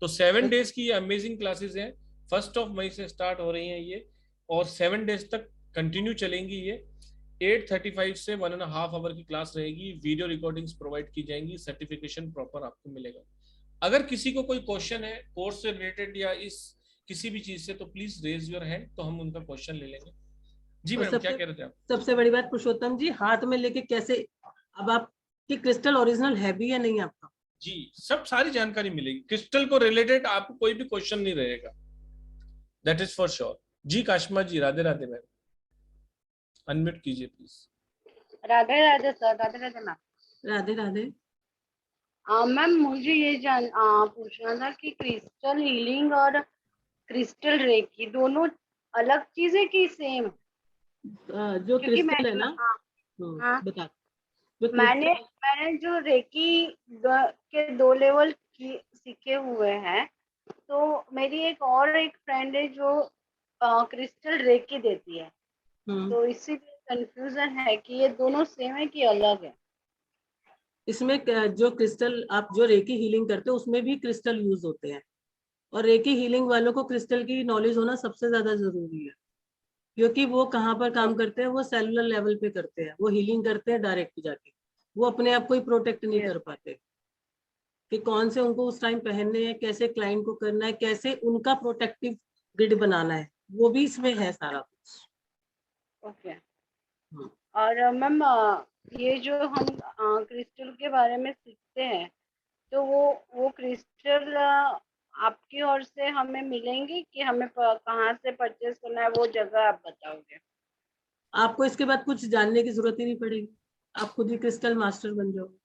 तो 7 डेज की ये अमेजिंग क्लासेस हैं, 1 मई से स्टार्ट हो रही हैं ये, और 7 डेज तक कंटिन्यू चलेंगी ये। 8:35 से 1.5 आवर की क्लास रहेगी, वीडियो रिकॉर्डिंग्स प्रोवाइड की जाएंगी, सर्टिफिकेशन प्रॉपर आपको मिलेगा। अगर किसी को कोई क्वेश्चन है कोर्स से रिलेटेड या इस किसी भी चीज से, तो प्लीज रेज योर हैंड, तो हम उनका क्वेश्चन ले लेंगे। जी मैडम, क्या कह रहे थे आप? सबसे बड़ी बात पुरुषोत्तम जी, हाथ में लेके कैसे, अब आपकी क्रिस्टल ओरिजिनल है भी या नहीं आपका? जी, सब सारी जानकारी मिलेगी, क्रिस्टल को रिलेटेड आपको कोई भी क्वेश्चन नहीं रहेगा, दैट इज फॉर श्योर। जी काशमा जी, राधे राधे मैम, अनम्यूट कीजिए please. Radhe Radhe sir, Radhe Radhe ma'am. Radhe Radhe. Ma'am मुझे ये पूछना था कि क्रिस्टल हीलिंग और क्रिस्टल रेकी दोनों अलग चीजें कि सेम? जो क्योंकि क्रिस्टल है ना, हाँ, बता। जो मैंने जो रेकी के 2 लेवल सीखे हुए हैं, तो मेरी एक फ्रेंड है जो क्रिस्टल रेकी देती है, तो इसीलिए कंफ्यूजन है कि ये दोनों सेम है कि अलग है। इसमें जो क्रिस्टल आप जो रेकी हीलिंग करते हो उसमें भी क्रिस्टल यूज होते हैं, और रेकी हीलिंग वालों को क्रिस्टल की नॉलेज होना सबसे ज्यादा जरूरी है, क्योंकि वो कहाँ पर काम करते हैं, वो सेलुलर लेवल पे करते हैं, वो हीलिंग करते हैं डायरेक्ट जाके, वो अपने आप को ही प्रोटेक्ट नहीं कर पाते कि कौन से उनको उस टाइम पहनने हैं, कैसे क्लाइंट को करना है, कैसे उनका प्रोटेक्टिव ग्रिड बनाना है, वो भी इसमें है सारा कुछ। ओके। और मैम ये जो हम क्रिस्टल के बारे में सीखते हैं, तो वो क्रिस्टल आपकी ओर से हमें मिलेंगे कि हमें कहाँ से परचेज करना है, वो जगह आप बताओगे? आपको इसके बाद कुछ जानने की जरूरत ही नहीं पड़ेगी, आप खुद ही क्रिस्टल मास्टर बन जाओगे।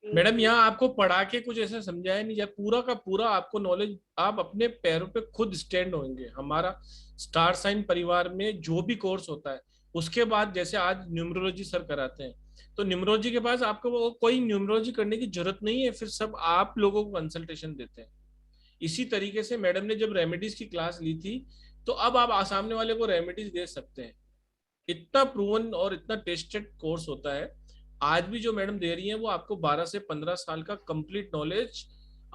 मैडम यहाँ आपको पढ़ा के कुछ ऐसा समझाया नहीं जाए, पूरा का पूरा आपको नॉलेज, आप अपने पैरों पे खुद स्टैंड होंगे। हमारा स्टार साइन परिवार में जो भी कोर्स होता है, उसके बाद जैसे आज न्यूमरोलॉजी सर कराते हैं, तो न्यूमरोलॉजी के पास आपको वो कोई न्यूमरोलॉजी करने की जरूरत नहीं है, फिर सब आप लोगों को कंसल्टेशन देते हैं। इसी तरीके से मैडम ने जब रेमेडीज की क्लास ली थी, तो अब आप सामने वाले को रेमेडीज दे सकते हैं। इतना प्रूवन और इतना टेस्टेड कोर्स होता है। आज भी जो मैडम दे रही हैं वो आपको 12 से 15 साल का कंप्लीट नॉलेज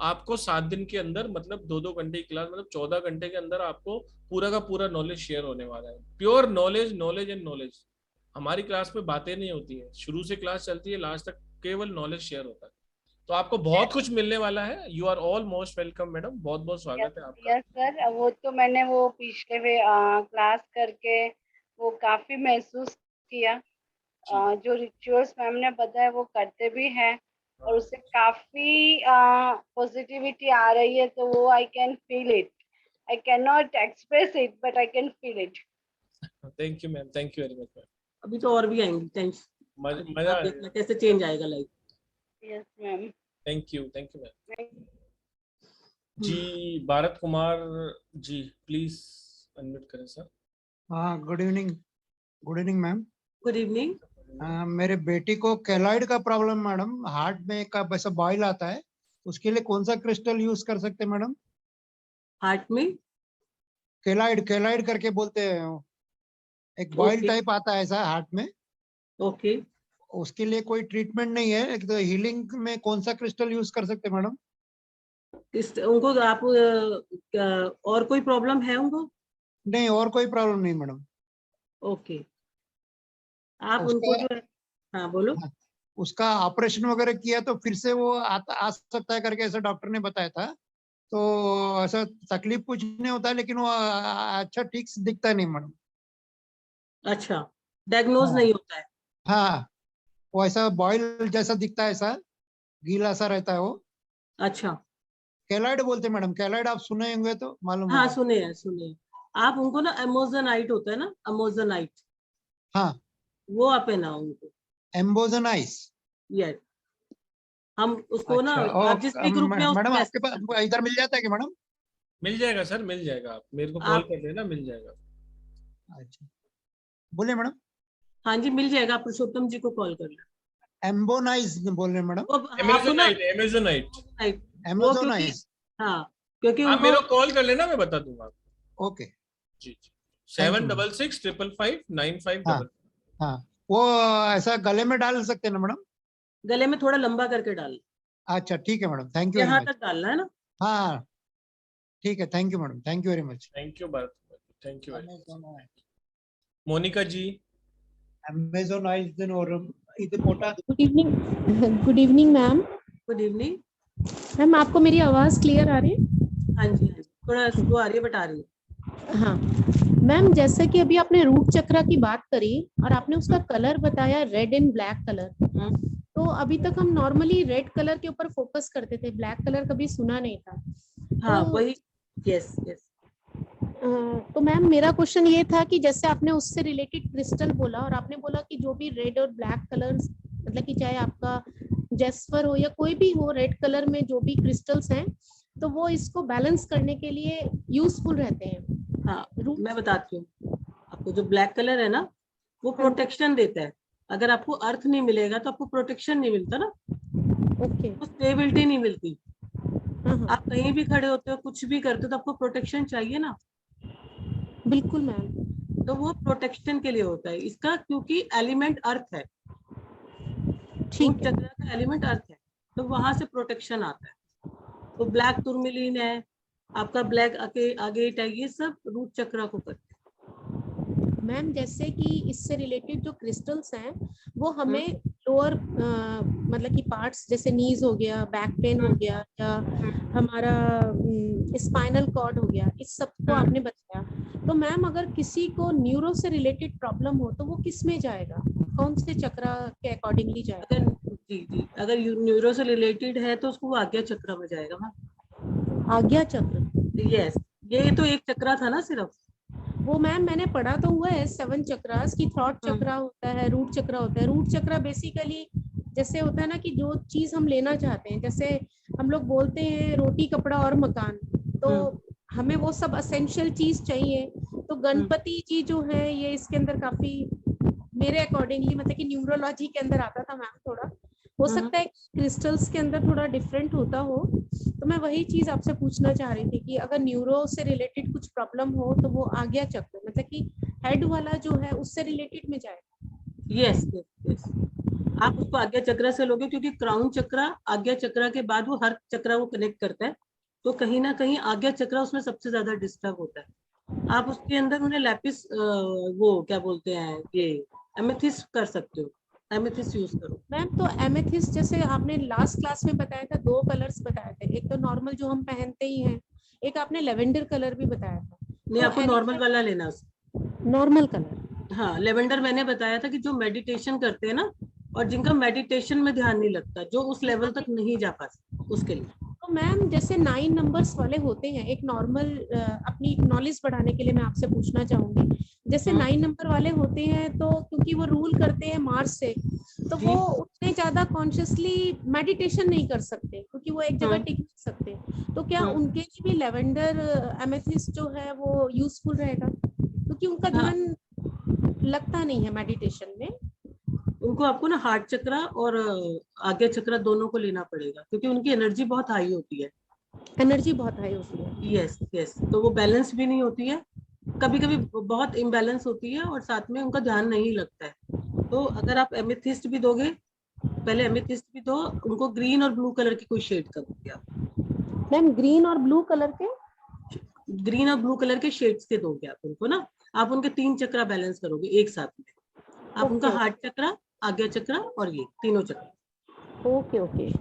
आपको 7 दिन के अंदर, मतलब 2-2 घंटे की क्लास, मतलब 14 घंटे के अंदर आपको पूरा का पूरा नॉलेज शेयर होने वाला है। Pure knowledge, knowledge and knowledge. हमारी क्लास में बातें नहीं होती है, शुरू से क्लास चलती है, लास्ट तक केवल नॉलेज शेयर होता है। तो आपको बहुत कुछ मिलने वाला है। You are all most welcome madam, बहुत बहुत स्वागत है आपका। यस सर, वो तो मैंने वो पिछले हुए क्लास करके वो काफी महसूस किया। जो रिचुअल्स मैम ने बताया वो करते भी हैं, और उससे काफी पॉजिटिविटी आ रही है, तो वो I can feel it. I can not express it but I can feel it. Thank you ma'am, thank you very much ma'am. अभी तो और भी आएंगी, टेंशन मजा आप देखना कैसे चेंज आएगा life. Yes ma'am, thank you ma'am. जी भारत कुमार जी, प्लीज अनम्यूट करें सर। हाँ, good evening ma'am. Good evening. मेरे बेटी को केलॉइड का प्रॉब्लम मैडम, हार्ट में का वैसा बॉइल आता है, उसके लिए कौन सा क्रिस्टल यूज कर सकते हैं मैडम? हार्ट में केलॉइड करके बोलते हैं, एक बॉइल टाइप आता है ऐसा हार्ट में। ओके। उसके लिए कोई ट्रीटमेंट नहीं है, एक तो हीलिंग में कौन सा क्रिस्टल यूज कर सकते हैं मैडम? उनको आप और कोई प्रॉब्लम है उनको? नहीं, और कोई प्रॉब्लम नहीं मैडम। ओके, आप उनको जो, हाँ बोलो। हाँ, उसका ऑपरेशन वगैरह किया तो फिर से वो आ सकता है करके ऐसा डॉक्टर ने बताया था, तो ऐसा तकलीफ कुछ नहीं होता है, लेकिन वो अच्छा ठीक से दिखता नहीं मैडम। अच्छा, डायग्नोज हाँ, नहीं होता है। हाँ, वो ऐसा बॉयल जैसा दिखता है, ऐसा गीला सा रहता है वो। अच्छा, केलॉइड बोलते हैं मैडम, केलॉइड आप सुने होंगे तो मालूम हाँ होगा। सुने। आप उनको ना अमोजनाइट होता है ना, अमोजनाइट, हाँ, वो आप है ना उनको। एम्बोजनाइस। यस, हम उसको ना, अच्छा, आप जिस भी ग्रुप में मैडम आपके मैसेज पास इधर मिल जाता है कि मैडम? मिल जाएगा सर, मिल जाएगा, आप मेरे को कॉल कर लेना, मिल जाएगा। अच्छा बोले मैडम। हाँ जी मिल जाएगा, आप पुरुषोत्तम जी को कॉल कर लेना। एम्बोनाइज बोल रहे हैं मैडम। अमेज़ोनाइट, अमेज़ोनाइट, एमेजोनाइज। हाँ क्योंकि आप मेरे को कॉल कर लेना, मैं बता दूंगा आपको। ओके जी जी, 76655595 हाँ हाँ, वो ऐसा गले में डाल सकते हैं ना मैडम? गले में थोड़ा लंबा करके डाल। अच्छा ठीक है मैडम, थैंक यू वेरी यहाँ मच। तक डालना है ना? हाँ ठीक है, thank you madam, thank you very much. Thank you Bharat, thank you very much. Monika ji. अमेज़ोनाइज और ഇത് പോട്ടാ। Good evening. Good evening ma'am. Good evening ma'am, आपको मेरी आवाज क्लियर आ रही है? हाँ जी हाँ जी, थोड़ा स्लो आ रही है बट आ रही है। हाँ मैम, जैसे कि अभी आपने रूट चक्रा की बात करी और आपने उसका कलर बताया रेड एंड ब्लैक कलर, तो अभी तक हम नॉर्मली रेड कलर के ऊपर फोकस करते थे, ब्लैक कलर कभी सुना नहीं था। हाँ तो, वही, यस यस। तो मैम मेरा क्वेश्चन ये था कि जैसे आपने उससे रिलेटेड क्रिस्टल बोला और आपने बोला कि जो भी रेड और ब्लैक कलर्स, मतलब कि चाहे आपका जेस्पर हो या कोई भी हो, रेड कलर में जो भी क्रिस्टल्स हैं तो वो इसको बैलेंस करने के लिए यूजफुल रहते हैं। हाँ मैं बताती हूँ आपको, जो ब्लैक कलर है ना वो प्रोटेक्शन देता है। अगर आपको अर्थ नहीं मिलेगा तो आपको प्रोटेक्शन नहीं मिलता ना, ओके। स्टेबिलिटी नहीं मिलती। आप कहीं भी खड़े होते हो, कुछ भी करते हो तो आपको प्रोटेक्शन चाहिए ना। बिल्कुल मैम। तो वो प्रोटेक्शन के लिए होता है इसका, क्योंकि एलिमेंट अर्थ है, ठीक है। चक्र का एलिमेंट अर्थ है, तो वहां से प्रोटेक्शन आता है। तो ब्लैक टूरमिलिन है आपका, ब्लैक आगे ये सब रूट चक्र को करते हैं। मैम जैसे कि इससे रिलेटेड जो क्रिस्टल्स हैं वो हमें लोअर मतलब कि पार्ट्स जैसे नीज हो गया, बैक पेन हो गया, या हमारा स्पाइनल कॉर्ड हो गया, इस सब को आपने बताया। तो मैम अगर किसी को न्यूरो से रिलेटेड प्रॉब्लम हो तो वो किस में जाएगा, कौन से चक्र के अकॉर्डिंगली जाएगा? जी जी, अगर न्यूरो से रिलेटेड है तो उसको आज्ञा चक्र में जाएगा मैम। आज्ञा चक्र? यस, ये तो एक चक्र था ना सिर्फ। वो मैम मैंने पढ़ा तो हुआ है 7 चक्रास की, थॉट चक्रा होता है, रूट चक्रा होता है। रूट चक्रा बेसिकली जैसे होता है ना कि जो चीज हम लेना चाहते हैं, जैसे हम लोग बोलते हैं रोटी कपड़ा और मकान, तो हमें वो सब असेंशियल चीज चाहिए। तो गणपति जी जो है ये इसके अंदर काफी मेरे अकॉर्डिंगली, मतलब कि न्यूमरोलॉजी के अंदर आता था मैम। थोड़ा हो सकता है क्रिस्टल्स के अंदर थोड़ा डिफरेंट होता हो, तो मैं वही चीज आपसे पूछना चाह रही थी कि अगर न्यूरो से रिलेटेड कुछ प्रॉब्लम हो तो वो आज्ञा चक्र, मतलब कि हेड वाला जो है उससे रिलेटेड में जाएगा। यस यस यस, आप उसको आज्ञा चक्र से लोगे, क्योंकि क्राउन चक्र आज्ञा चक्र के बाद वो हर चक्र को कनेक्ट करता है, तो कहीं ना कहीं आज्ञा चक्र उसमें सबसे ज्यादा डिस्टर्ब होता है। आप उसके अंदर उन्हें लैपिस वो क्या बोलते हैं, ये एमेथिस्ट कर सकते हो, एमेथिस्ट यूज करो। मैम तो एमेथिस्ट जैसे आपने लास्ट क्लास में बताया था, 2 कलर्स बताए थे, एक तो नॉर्मल जो हम पहनते ही हैं, एक आपने लेवेंडर कलर भी बताया था। नहीं, आपको नॉर्मल वाला लेना, नॉर्मल कलर। हाँ लेवेंडर मैंने बताया था कि जो मेडिटेशन करते हैं ना, और जिनका मेडिटेशन में ध्यान नहीं लगता, जो उस लेवल तक नहीं जा पाते, उसके लिए। तो मैम जैसे 9 नंबर्स वाले होते हैं, एक नॉर्मल अपनी नॉलेज बढ़ाने के लिए मैं आपसे पूछना चाहूंगी, जैसे 9 नंबर वाले होते हैं तो क्योंकि वो रूल करते हैं मार्स से, तो वो उतने ज्यादा कॉन्शियसली मेडिटेशन नहीं कर सकते क्योंकि वो एक जगह टिक नहीं सकते, तो क्या उनके लिए भी लेवेंडर एमेथिस्ट जो है वो यूजफुल रहेगा, क्योंकि उनका ध्यान लगता नहीं है मेडिटेशन में? उनको आपको ना हार्ट चक्र और आज्ञा चक्र दोनों को लेना पड़ेगा, क्योंकि उनकी एनर्जी बहुत हाई होती है। एनर्जी बहुत हाई होती है। यस यस, तो वो बैलेंस भी नहीं होती है, कभी कभी बहुत इम्बैलेंस होती है, और साथ में उनका ध्यान नहीं लगता है। तो अगर आप एमेथिस्ट भी दोगे, पहले एमेथिस्ट भी दो उनको, ग्रीन और ब्लू कलर की कोई शेड कर दोगे आप। मैम ग्रीन और ब्लू कलर के, ग्रीन और ब्लू कलर के शेड्स के दोगे आप उनको ना, आप उनके 3 चक्र बैलेंस करोगे एक साथ में। आप उनका हार्ट चक्र, आज्ञा चक्र और ये तीनों चक्र। ओके ओके,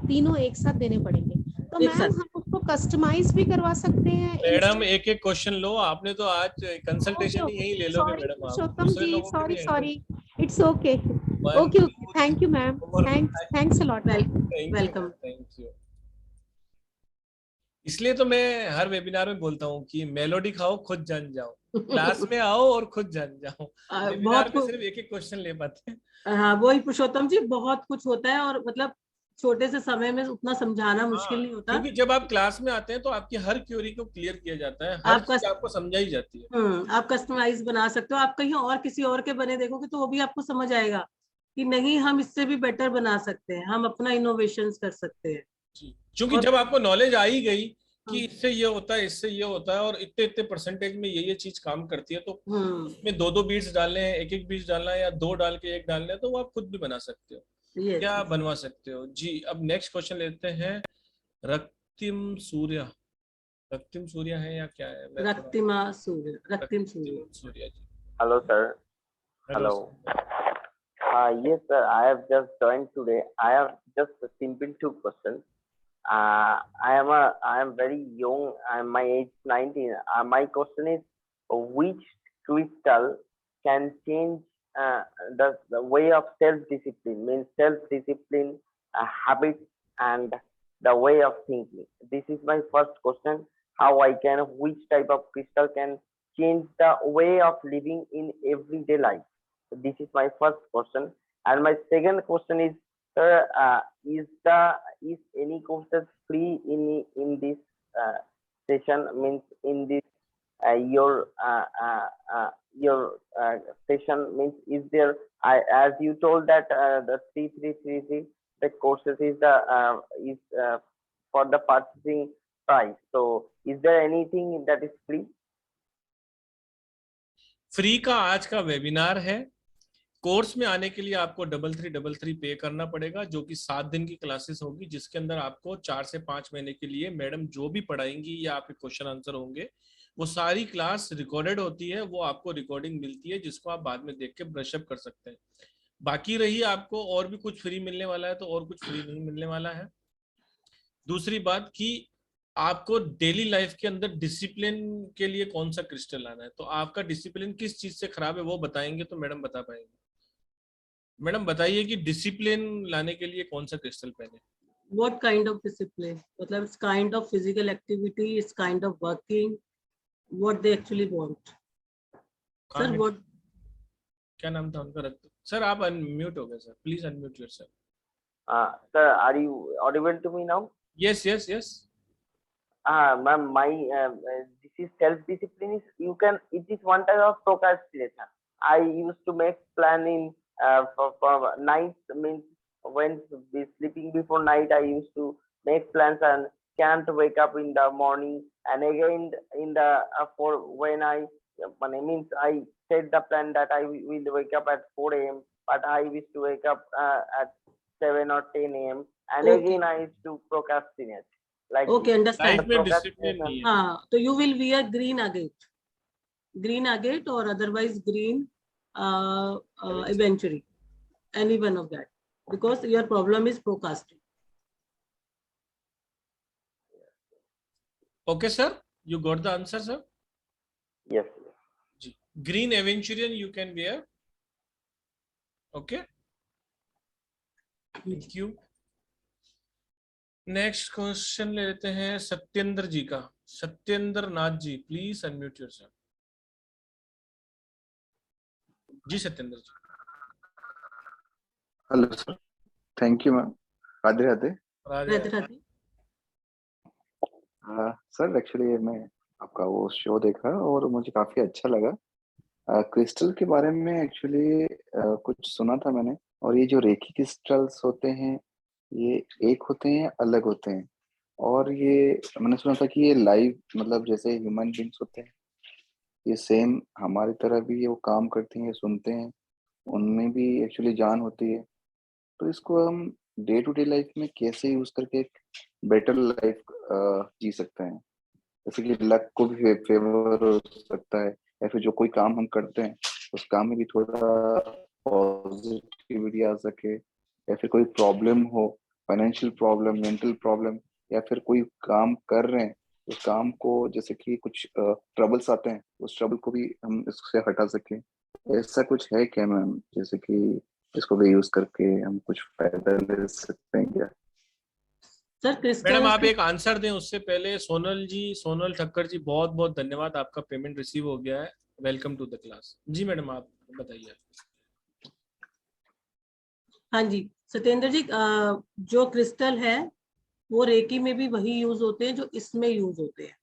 तीनों एक साथ देने पड़ेंगे। तो मैम हम उसको कस्टमाइज भी करवा सकते हैं? मैडम एक एक क्वेश्चन लो, आपने तो आज कंसल्टेशन ही यही ले लोगे मैडम आप। Purushottam ji, sorry, it's okay, okay, thank you ma'am, thanks a lot, welcome. Thank you. इसलिए तो मैं हर वेबिनार में बोलता हूँ कि मेलोडी खाओ खुद जान जाओ, क्लास में आओ और खुद जान जाओ। वेबिनार में सिर्फ एक एक क्वेश्चन ले पाते हैं। हाँ वही पुरुषोत्तम जी, बहुत कुछ होता है, और मतलब छोटे से समय में उतना समझाना मुश्किल नहीं होता। क्योंकि जब आप क्लास में आते हैं तो आपकी हर क्वेरी को क्लियर किया जाता है, हर चीज आपको समझाई जाती है। आप कस्टमाइज बना सकते हो, आप कहीं और किसी और के बने देखोगे तो वो भी आपको समझ आएगा कि नहीं हम इससे भी बेटर बना सकते हैं, हम अपना इनोवेशन कर सकते हैं। क्योंकि जब आपको नॉलेज आई गई कि इससे ये होता है, इससे ये होता है और इतने इतने परसेंटेज में ये चीज काम करती है, तो इसमें 2-2 बीट्स डालने हैं, 1-1 बीट्स डालना है या 2 डाल के 1 डालना है, तो वो आप खुद भी बना सकते हो। क्या बनवा सकते हो जी। अब नेक्स्ट क्वेश्चन लेते हैं रक्तिम सूर्या। रक्तिम सूर्या है या क्या है? रक्तिमा सूर्य, रक्तिम सूर्या जी। Hello, sir. Hello. Yes, sir. I have just joined today. I have just a simple 2 questions. I am very young. My age 19. My question is, which crystal can change the way of self-discipline? Means self-discipline, habit, and the way of thinking. This is my first question. How which type of crystal can change the way of living in everyday life? This is my first question. And my second question is, sir, is any courses free in this session? Means in this your session, means is there? As you told that the 3333 the courses is for the purchasing price. So is there anything that is free? Free का आज का webinar है। Course में आने के लिए आपको 3333 पे करना पड़ेगा, जो कि 7 दिन की क्लासेस होगी, जिसके अंदर आपको 4 से 5 महीने के लिए मैडम जो भी पढ़ाएंगी या आपके क्वेश्चन आंसर होंगे, वो सारी क्लास रिकॉर्डेड होती है, वो आपको रिकॉर्डिंग मिलती है, जिसको आप बाद में देख के ब्रशअप कर सकते हैं। बाकी रही आपको और भी कुछ फ्री मिलने वाला है, तो और कुछ फ्री नहीं मिलने वाला है। दूसरी बात कि आपको डेली लाइफ के अंदर डिसिप्लिन के लिए कौन सा क्रिस्टल लाना है, तो आपका डिसिप्लिन किस चीज से खराब है वो बताएंगे तो मैडम बता पाएंगे। मैडम बताइए कि डिसिप्लिन लाने के लिए कौन सा क्रिस्टल पहने? What kind of discipline? मतलब it's kind of physical activity, it's kind of working, what they actually want. Sir, what? क्या नाम था उनका? सर आप अनम्यूट हो गए sir, please unmute yourself. Sir, are you audible to me now? Yes, yes, yes. Ma'am, my this is self-discipline. It is one type of procrastination. I used to make planning for night, means when sleeping before night, I used to make plans and can't wake up in the morning. And again in the for when I set the plan that I will wake up at 4 a.m. but I used to wake up at 7 or 10 a.m. and again I used to procrastinate. Like okay, understand. So you will wear green agate or otherwise green eventually, any one of that, because your problem is procrastination. Okay, sir, you got the answer, sir? Yes. Green Aventurian you can wear. Okay. Thank you. Next question ले लेते हैं सत्येंद्र जी का। Satyendra Nath ji, please unmute yourself. जी Satyendra ji. Hello sir, thank you ma'am. Radhe Radhe. Radhe Radhe. Sir actually मैं आपका वो show देखा और मुझे काफी अच्छा लगा। क्रिस्टल के बारे में एक्चुअली कुछ सुना था मैंने, और ये जो रेकी क्रिस्टल्स होते हैं ये एक होते हैं, अलग होते हैं, और ये मैंने सुना था कि ये लाइव मतलब जैसे ह्यूमन बींग्स होते हैं ये सेम हमारी तरह भी वो काम करती हैं, सुनते हैं, उनमें भी एक्चुअली जान होती है। तो इसको हम डे टू डे लाइफ में कैसे यूज करके एक बेटर लाइफ जी सकते हैं? जैसे कि लक को भी फेवर हो सकता है, या फिर जो कोई काम हम करते हैं उस काम में भी थोड़ा पॉजिटिविटी आ सके, या फिर कोई प्रॉब्लम हो, फाइनेंशियल प्रॉब्लम, मेंटल प्रॉब्लम, या फिर कोई काम कर रहे हैं उस काम को जैसे कि कुछ ट्रबल्स आते हैं उस ट्रबल को भी हम इससे हटा सके। ऐसा कुछ है क्या मैम, जैसे कि इसको भी यूज करके हम कुछ फायदा ले सकते हैं क्या? मैडम आप एक आंसर दें उससे पहले सोनल जी, सोनल ठक्कर जी, बहुत बहुत धन्यवाद, आपका पेमेंट रिसीव हो गया है, वेलकम टू द क्लास। जी मैडम आप बताइए। हाँ जी सत्येंद्र जी, जो क्रिस्टल है वो रेकी में भी वही यूज होते हैं जो इसमें यूज होते हैं,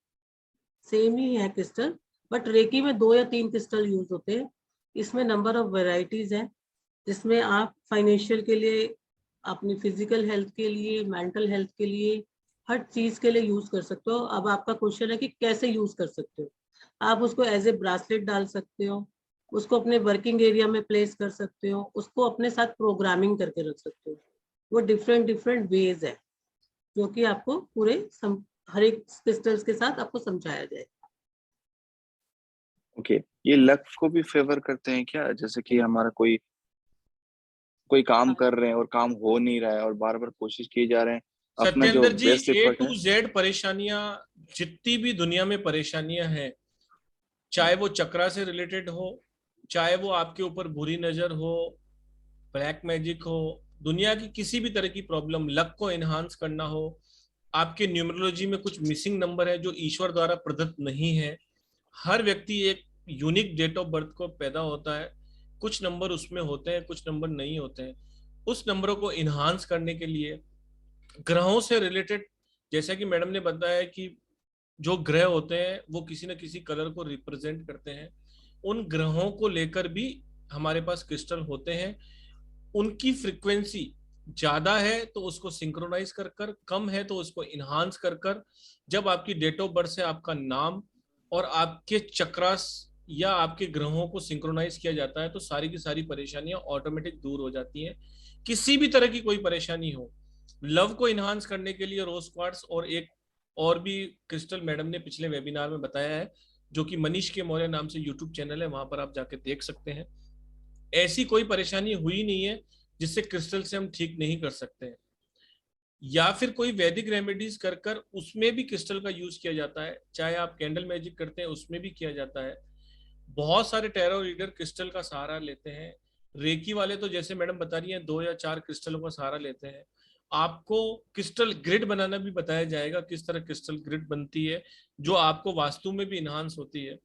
सेम ही है क्रिस्टल, बट रेकी में 2 या 3 क्रिस्टल यूज होते हैं। इसमें नंबर ऑफ वेराइटीज हैं, जिसमें आप फाइनेंशियल के लिए, अपनी फिजिकल हेल्थ के लिए, मेंटल हेल्थ के लिए, हर चीज के लिए यूज कर सकते हो। अब आपका क्वेश्चन है कि कैसे यूज कर सकते हो। आप उसको एज ए ब्रासलेट डाल सकते हो, उसको अपने वर्किंग एरिया में प्लेस कर सकते हो, उसको अपने साथ प्रोग्रामिंग करके रख सकते हो। वो डिफरेंट डिफरेंट वेज है जो कि आपको पूरे हर एक क्रिस्टल्स के साथ आपको समझाया जाएगा। ओके, ये लक को भी फेवर करते हैं क्या? जैसे कि हमारा कोई काम कर रहे हैं और काम हो नहीं रहा है और बार बार कोशिश किए जा रहे हैं, अपना जो सत्येंद्र जी, बेस्ट A एफर्ट to है। Z परेशानियां, जितनी भी दुनिया में परेशानियां हैं, चाहे वो चक्रा से रिलेटेड हो, चाहे वो आपके ऊपर बुरी नजर हो, ब्लैक मैजिक हो, दुनिया की किसी भी तरह की प्रॉब्लम, लक को एनहांस करना हो, आपके न्यूमरोलॉजी में कुछ मिसिंग नंबर है जो ईश्वर द्वारा प्रदत्त नहीं है। हर व्यक्ति एक यूनिक डेट ऑफ बर्थ को पैदा होता है, कुछ नंबर उसमें होते हैं, कुछ नंबर नहीं होते हैं। उस नंबरों को इन्हांस करने के लिए ग्रहों से रिलेटेड, जैसा कि मैडम ने बताया कि जो ग्रह होते हैं वो किसी न किसी कलर को रिप्रेजेंट करते हैं, उन ग्रहों को लेकर भी हमारे पास क्रिस्टल होते हैं। उनकी फ्रीक्वेंसी ज्यादा है तो उसको सिंक्रोनाइज कर कर, कम है तो उसको इन्हांस कर कर, जब आपकी डेट ऑफ बर्थ से आपका नाम और आपके चक्रास या आपके ग्रहों को सिंक्रोनाइज किया जाता है तो सारी की सारी परेशानियां ऑटोमेटिक दूर हो जाती हैं। किसी भी तरह की कोई परेशानी हो, लव को इन्हांस करने के लिए रोज क्वार्ट्स और एक और भी क्रिस्टल मैडम ने पिछले वेबिनार में बताया है, जो कि मनीष के मौर्य नाम से यूट्यूब चैनल है, वहां पर आप जाके देख सकते हैं। ऐसी कोई परेशानी हुई नहीं है जिससे क्रिस्टल से हम ठीक नहीं कर सकते हैं, या फिर कोई वैदिक रेमेडीज कर कर उसमें भी क्रिस्टल का यूज किया जाता है, चाहे आप कैंडल मैजिक करते हैं उसमें भी किया जाता है। बहुत सारे टैरो रीडर क्रिस्टल का सहारा लेते हैं। रेकी वाले तो जैसे मैडम बता रही हैं 2 या 4 क्रिस्टलों का सहारा लेते हैं। आपको क्रिस्टल ग्रिड बनाना भी बताया जाएगा, किस तरह क्रिस्टल ग्रिड बनती है जो आपको वास्तु में भी इन्हांस होती है।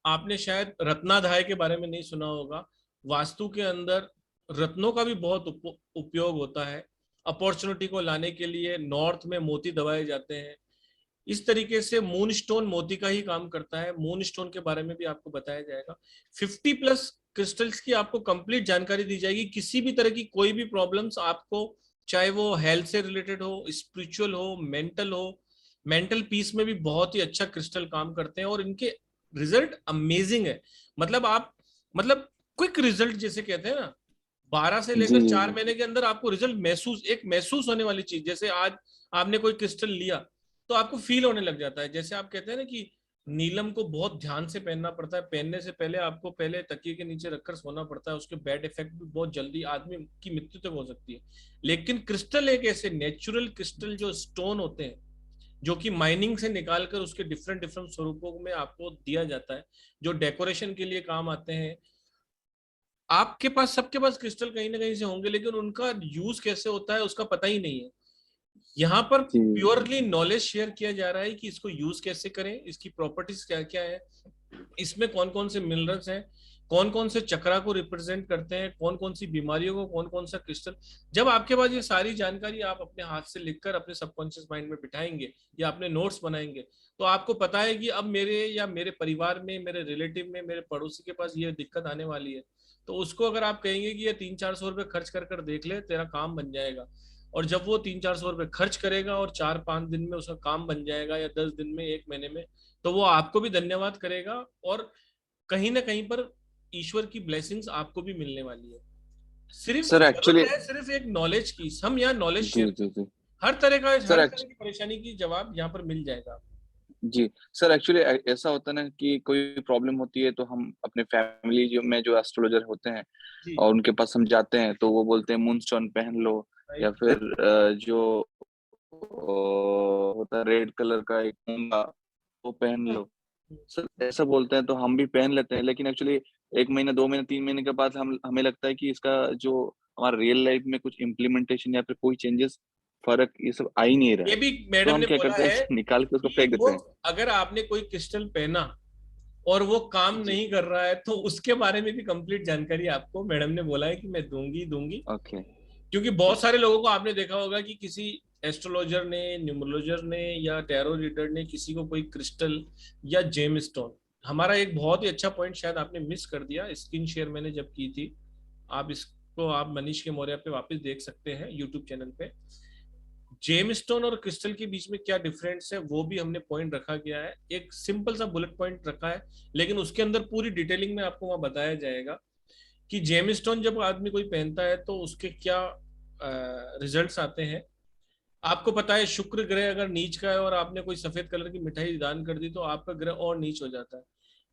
आपने शायद रत्नाधाय के बारे में नहीं सुना होगा। वास्तु के अंदर रत्नों का भी बहुत उपयोग होता है। अपॉर्चुनिटी को लाने के लिए नॉर्थ में मोती दबाए जाते हैं। इस तरीके से मून स्टोन मोती का ही काम करता है। मून स्टोन के बारे में भी आपको बताया जाएगा। 50+ क्रिस्टल्स की आपको कंप्लीट जानकारी दी जाएगी। किसी भी तरह की कोई भी प्रॉब्लम्स आपको, चाहे वो हेल्थ से रिलेटेड हो, स्पिरिचुअल हो, मेंटल हो, मेंटल पीस में भी बहुत ही अच्छा क्रिस्टल काम करते हैं और इनके रिजल्ट अमेजिंग है। मतलब क्विक रिजल्ट जैसे कहते हैं ना, 12 से लेकर 4 महीने के अंदर आपको रिजल्ट महसूस होने वाली चीज। जैसे आज आपने कोई क्रिस्टल लिया तो आपको फील होने लग जाता है। जैसे आप कहते हैं ना कि नीलम को बहुत ध्यान से पहनना पड़ता है, पहनने से पहले आपको पहले तकिए के नीचे रखकर सोना पड़ता है, उसके बैड इफेक्ट भी बहुत जल्दी आदमी की मृत्यु तक हो सकती है। लेकिन क्रिस्टल एक ऐसे नेचुरल क्रिस्टल जो स्टोन होते हैं, जो कि माइनिंग से निकालकर उसके डिफरेंट डिफरेंट स्वरूपों में आपको दिया जाता है, जो डेकोरेशन के लिए काम आते हैं। आपके पास, सबके पास क्रिस्टल कहीं ना कहीं से होंगे, लेकिन उनका यूज कैसे होता है उसका पता ही नहीं है। यहाँ पर प्योरली नॉलेज शेयर किया जा रहा है कि इसको यूज कैसे करें, इसकी प्रॉपर्टीज क्या क्या है, इसमें कौन कौन से मिनरल्स हैं, कौन कौन से चक्रा को रिप्रेजेंट करते हैं, कौन कौन सी बीमारियों को कौन कौन सा क्रिस्टल। जब आपके पास ये सारी जानकारी आप अपने हाथ से लिखकर अपने सबकॉन्शियस माइंड में बिठाएंगे या अपने नोट्स बनाएंगे, तो आपको पता है कि अब मेरे या मेरे परिवार में, मेरे रिलेटिव में, मेरे पड़ोसी के पास ये दिक्कत आने वाली है, तो उसको अगर आप कहेंगे कि ये 300-400 रुपए खर्च कर कर देख ले, तेरा काम बन जाएगा। और जब वो 300-400 रुपए खर्च करेगा और 4-5 दिन में उसका काम बन जाएगा, या 10 दिन में, 1 महीने में, तो वो आपको भी धन्यवाद करेगा और कहीं ना कहीं पर ईश्वर की ब्लेसिंग्स आपको भी मिलने वाली है। सिर्फ सर एक्चुअली सिर्फ एक नॉलेज की, हम यहाँ नॉलेज शेयर, हर तरह की परेशानी की जवाब यहाँ पर मिल जाएगा। जी सर, एक्चुअली ऐसा होता है ना कि कोई प्रॉब्लम होती है तो हम अपने फैमिली में जो एस्ट्रोलॉजर होते हैं और उनके पास हम जाते हैं तो वो बोलते हैं मूनस्टोन पहन लो, या फिर जो होता है रेड कलर का एक मूंगा वो पहन लो। सर ऐसा बोलते हैं तो हम भी पहन लेते हैं, लेकिन एक्चुअली 1 महीना, 2 महीना, 3 महीने के बाद हमें लगता है कि इसका जो हमारा रियल लाइफ में कुछ इम्प्लीमेंटेशन या फिर कोई चेंजेस, फर्क ये सब आ ही नहीं रहा है। ये भी मैडम ने बोला है, निकाल के उसको फेंक देते हैं। अगर आपने कोई क्रिस्टल पहना और वो काम नहीं कर रहा है तो उसके बारे में भी कंप्लीट जानकारी आपको मैडम ने बोला है कि मैं दूंगी। ओके। क्योंकि बहुत सारे लोगों को आपने देखा होगा कि किसी एस्ट्रोलॉजर ने, न्यूमरोलॉजर ने या टैरो रीडर ने किसी को कोई क्रिस्टल या जेम स्टोन, हमारा एक बहुत ही अच्छा पॉइंट शायद आपने मिस कर दिया, स्क्रीन शेयर मैंने जब की थी, आप इसको आप मनीष के मौर्य पे वापस देख सकते हैं यूट्यूब चैनल पे। जेम स्टोन और क्रिस्टल के बीच में क्या डिफरेंस है वो भी हमने पॉइंट रखा गया है, एक सिंपल सा बुलेट पॉइंट रखा है, लेकिन उसके अंदर पूरी डिटेलिंग में आपको वहां बताया जाएगा कि जेम स्टोन जब आदमी कोई पहनता है तो उसके क्या रिजल्ट्स आते हैं। आपको पता है शुक्र ग्रह अगर नीच का है और आपने कोई सफेद कलर की मिठाई दान कर दी तो आपका ग्रह और नीच हो जाता है,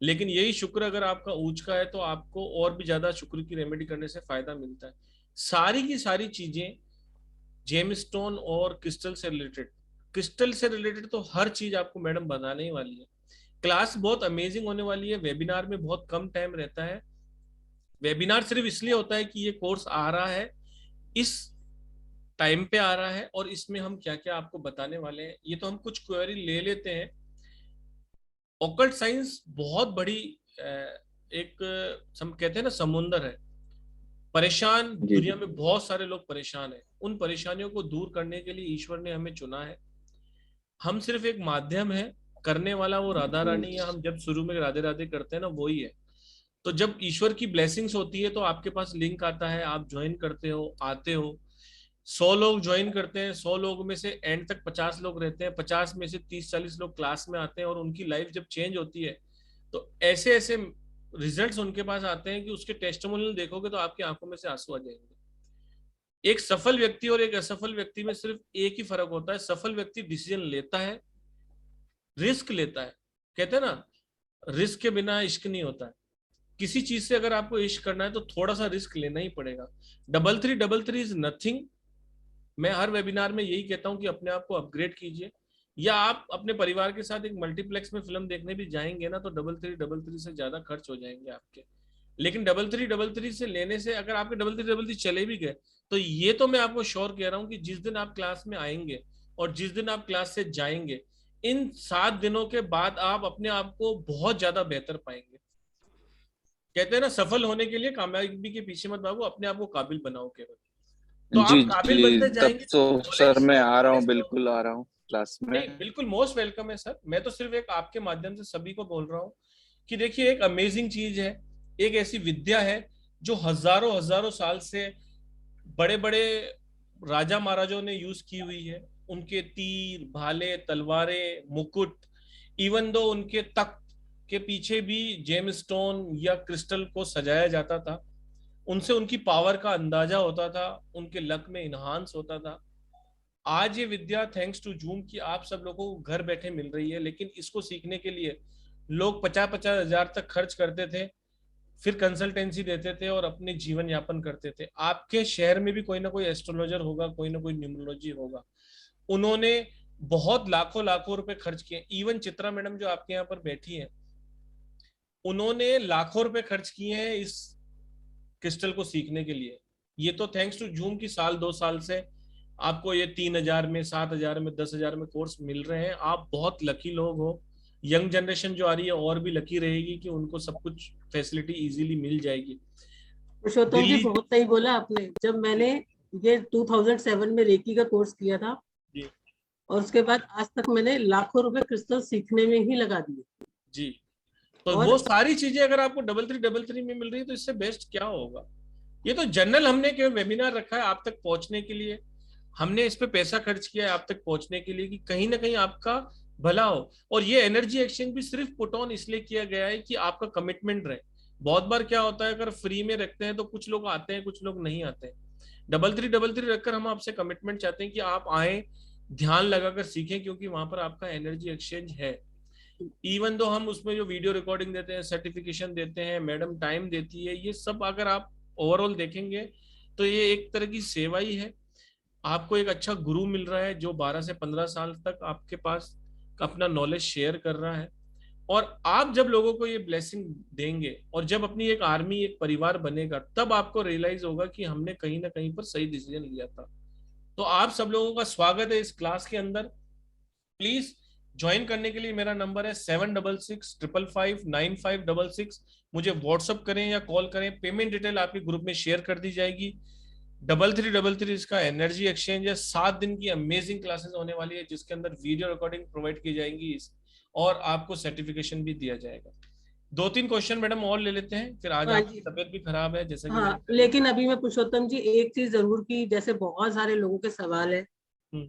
लेकिन यही शुक्र अगर आपका ऊंच का है तो आपको और भी ज्यादा शुक्र की रेमेडी करने से फायदा मिलता है। सारी की सारी चीजें जेम स्टोन और क्रिस्टल से रिलेटेड तो हर चीज आपको मैडम बताने ही वाली है। क्लास बहुत अमेजिंग होने वाली है। वेबिनार में बहुत कम टाइम रहता है, वेबिनार सिर्फ इसलिए होता है कि ये कोर्स आ रहा है, इस टाइम पे आ रहा है और इसमें हम क्या क्या आपको बताने वाले हैं। ये तो हम कुछ क्वेरी ले लेते हैं। ऑकल्ट साइंस बहुत बड़ी एक हम कहते हैं ना समुंदर है, परेशान दुनिया में बहुत सारे लोग परेशान हैं, उन परेशानियों को दूर करने के लिए ईश्वर ने हमें चुना है। हम सिर्फ एक माध्यम है, करने वाला वो राधा रानी या हम जब शुरू में राधे राधे करते हैं ना वही है। तो जब ईश्वर की ब्लेसिंग्स होती है तो आपके पास लिंक आता है, आप ज्वाइन करते हो, आते हो। 100 लोग ज्वाइन करते हैं, 100 लोग में से एंड तक 50 लोग रहते हैं, 50 में से 30-40 लोग क्लास में आते हैं और उनकी लाइफ जब चेंज होती है तो ऐसे ऐसे रिजल्ट्स उनके पास आते हैं कि उसके टेस्टिमोनियल देखोगे तो आपकी आंखों में से आंसू आ जाएंगे। एक सफल व्यक्ति और एक असफल व्यक्ति में सिर्फ एक ही फर्क होता है, सफल व्यक्ति डिसीजन लेता है, रिस्क लेता है। कहते हैं ना रिस्क के बिना इश्क नहीं होता है। किसी चीज से अगर आपको इश्क करना है तो थोड़ा सा रिस्क लेना ही पड़ेगा। 3333 इज नथिंग। मैं हर वेबिनार में यही कहता हूं कि अपने आप को अपग्रेड कीजिए, या आप अपने परिवार के साथ एक मल्टीप्लेक्स में फिल्म देखने भी जाएंगे ना तो 3333 से ज्यादा खर्च हो जाएंगे आपके। लेकिन 3333 से लेने से अगर आपके 3333 चले भी गए तो ये तो मैं आपको श्योर कह रहा हूं कि जिस दिन आप क्लास में आएंगे और जिस दिन आप क्लास से जाएंगे, इन 7 दिनों के बाद आप अपने आप को बहुत ज्यादा बेहतर पाएंगे। कहते हैं ना सफल होने के लिए कामयाबी के पीछे मत भागो, अपने आप को काबिल बनाओ केवल। तो जी, आप काबिल बनते जाएंगे। तो सर मैं आ रहा हूँ, बिल्कुल आ रहा हूँ क्लास में। नहीं, बिल्कुल मोस्ट वेलकम है सर। मैं तो सिर्फ एक आपके माध्यम से सभी को बोल रहा हूँ कि देखिए एक अमेजिंग चीज है, एक ऐसी विद्या है जो हजारों हजारों साल से बड़े बड़े राजा महाराजों ने यूज की हुई है। उनके तीर, भाले, तलवारें, मुकुट, इवन दो उनके तख्त के पीछे भी जेम स्टोन या क्रिस्टल को सजाया जाता था। उनसे उनकी पावर का अंदाजा होता था, उनके लक में इन्हांस होता था। आज ये विद्या थैंक्स टू जूम की आप सब लोगों को घर बैठे मिल रही है, लेकिन इसको सीखने के लिए लोग 50-50 हजार तक खर्च करते थे, फिर कंसल्टेंसी देते थे और अपने जीवन यापन करते थे। आपके शहर में भी कोई ना कोई एस्ट्रोलॉजर होगा, कोई ना कोई न्यूमरोलॉजी होगा, उन्होंने बहुत लाखों लाखों रुपए खर्च किए। इवन चित्रा मैडम जो आपके यहाँ पर बैठी है, उन्होंने लाखों रुपए खर्च किए हैं इस क्रिस्टल को सीखने के लिए। ये तो थैंक्स टू जूम की 1-2 साल से आपको ये 3000 में, 7000 में, 10,000 में कोर्स मिल रहे हैं। आप बहुत लकी लोग हो। यंग जनरेशन जो आ रही है और भी लकी रहेगी कि उनको सब कुछ फैसिलिटी इजीली मिल जाएगी। पुरुषोत्तम जी बहुत सही बोला आपने। जब मैंने ये 2007 में रेकी का कोर्स किया था जी, और उसके बाद आज तक मैंने लाखों रुपए क्रिस्टल सीखने में ही लगा दिए जी। तो वो सारी चीजें अगर आपको 3333 में मिल रही है तो इससे बेस्ट क्या होगा। ये तो जनरल हमने केवल वेबिनार रखा है आप तक पहुंचने के लिए, हमने इस पे पैसा खर्च किया है आप तक पहुंचने के लिए कि कहीं ना कहीं आपका भला हो। और ये एनर्जी एक्सचेंज भी सिर्फ पुट ऑन इसलिए किया गया है कि आपका कमिटमेंट रहे। बहुत बार क्या होता है अगर फ्री में रखते हैं तो कुछ लोग आते हैं, कुछ लोग नहीं आते हैं। 3333 रखकर हम आपसे कमिटमेंट चाहते हैं कि आप आए, ध्यान लगाकर सीखें, क्योंकि वहां पर आपका एनर्जी एक्सचेंज है। इवन दो हम उसमें जो वीडियो रिकॉर्डिंग देते हैं, सर्टिफिकेशन देते हैं, मैडम टाइम देती है, ये सब अगर आप ओवरऑल देखेंगे तो ये एक तरह की सेवा ही है। आपको एक अच्छा गुरु मिल रहा है जो 12 से 15 साल तक आपके पास अपना नॉलेज शेयर कर रहा है। और आप जब लोगों को ये ब्लेसिंग देंगे और जब अपनी एक आर्मी, एक परिवार बनेगा, तब आपको रियलाइज होगा कि हमने कहीं ना कहीं पर सही डिसीजन लिया था। तो आप सब लोगों का स्वागत है इस क्लास के अंदर। प्लीज ज्वाइन करने के लिए मेरा नंबर है 7665559566। मुझे व्हाट्सअप करें या कॉल करें। पेमेंट डिटेल आपके ग्रुप में शेयर कर दी जाएगी। 3333 इसका एनर्जी एक्सचेंज है। 7 दिन की अमेजिंग क्लासेस होने वाली है जिसके अंदर वीडियो रिकॉर्डिंग प्रोवाइड की जाएंगी और आपको सर्टिफिकेशन भी दिया जाएगा। 2-3 क्वेश्चन मैडम और ले लेते हैं, फिर आज हाँ आपकी तबीयत भी खराब है जैसे कि हाँ, लेकिन अभी मैं पुरुषोत्तम जी एक चीज जरूर की, जैसे बहुत सारे लोगों के सवाल है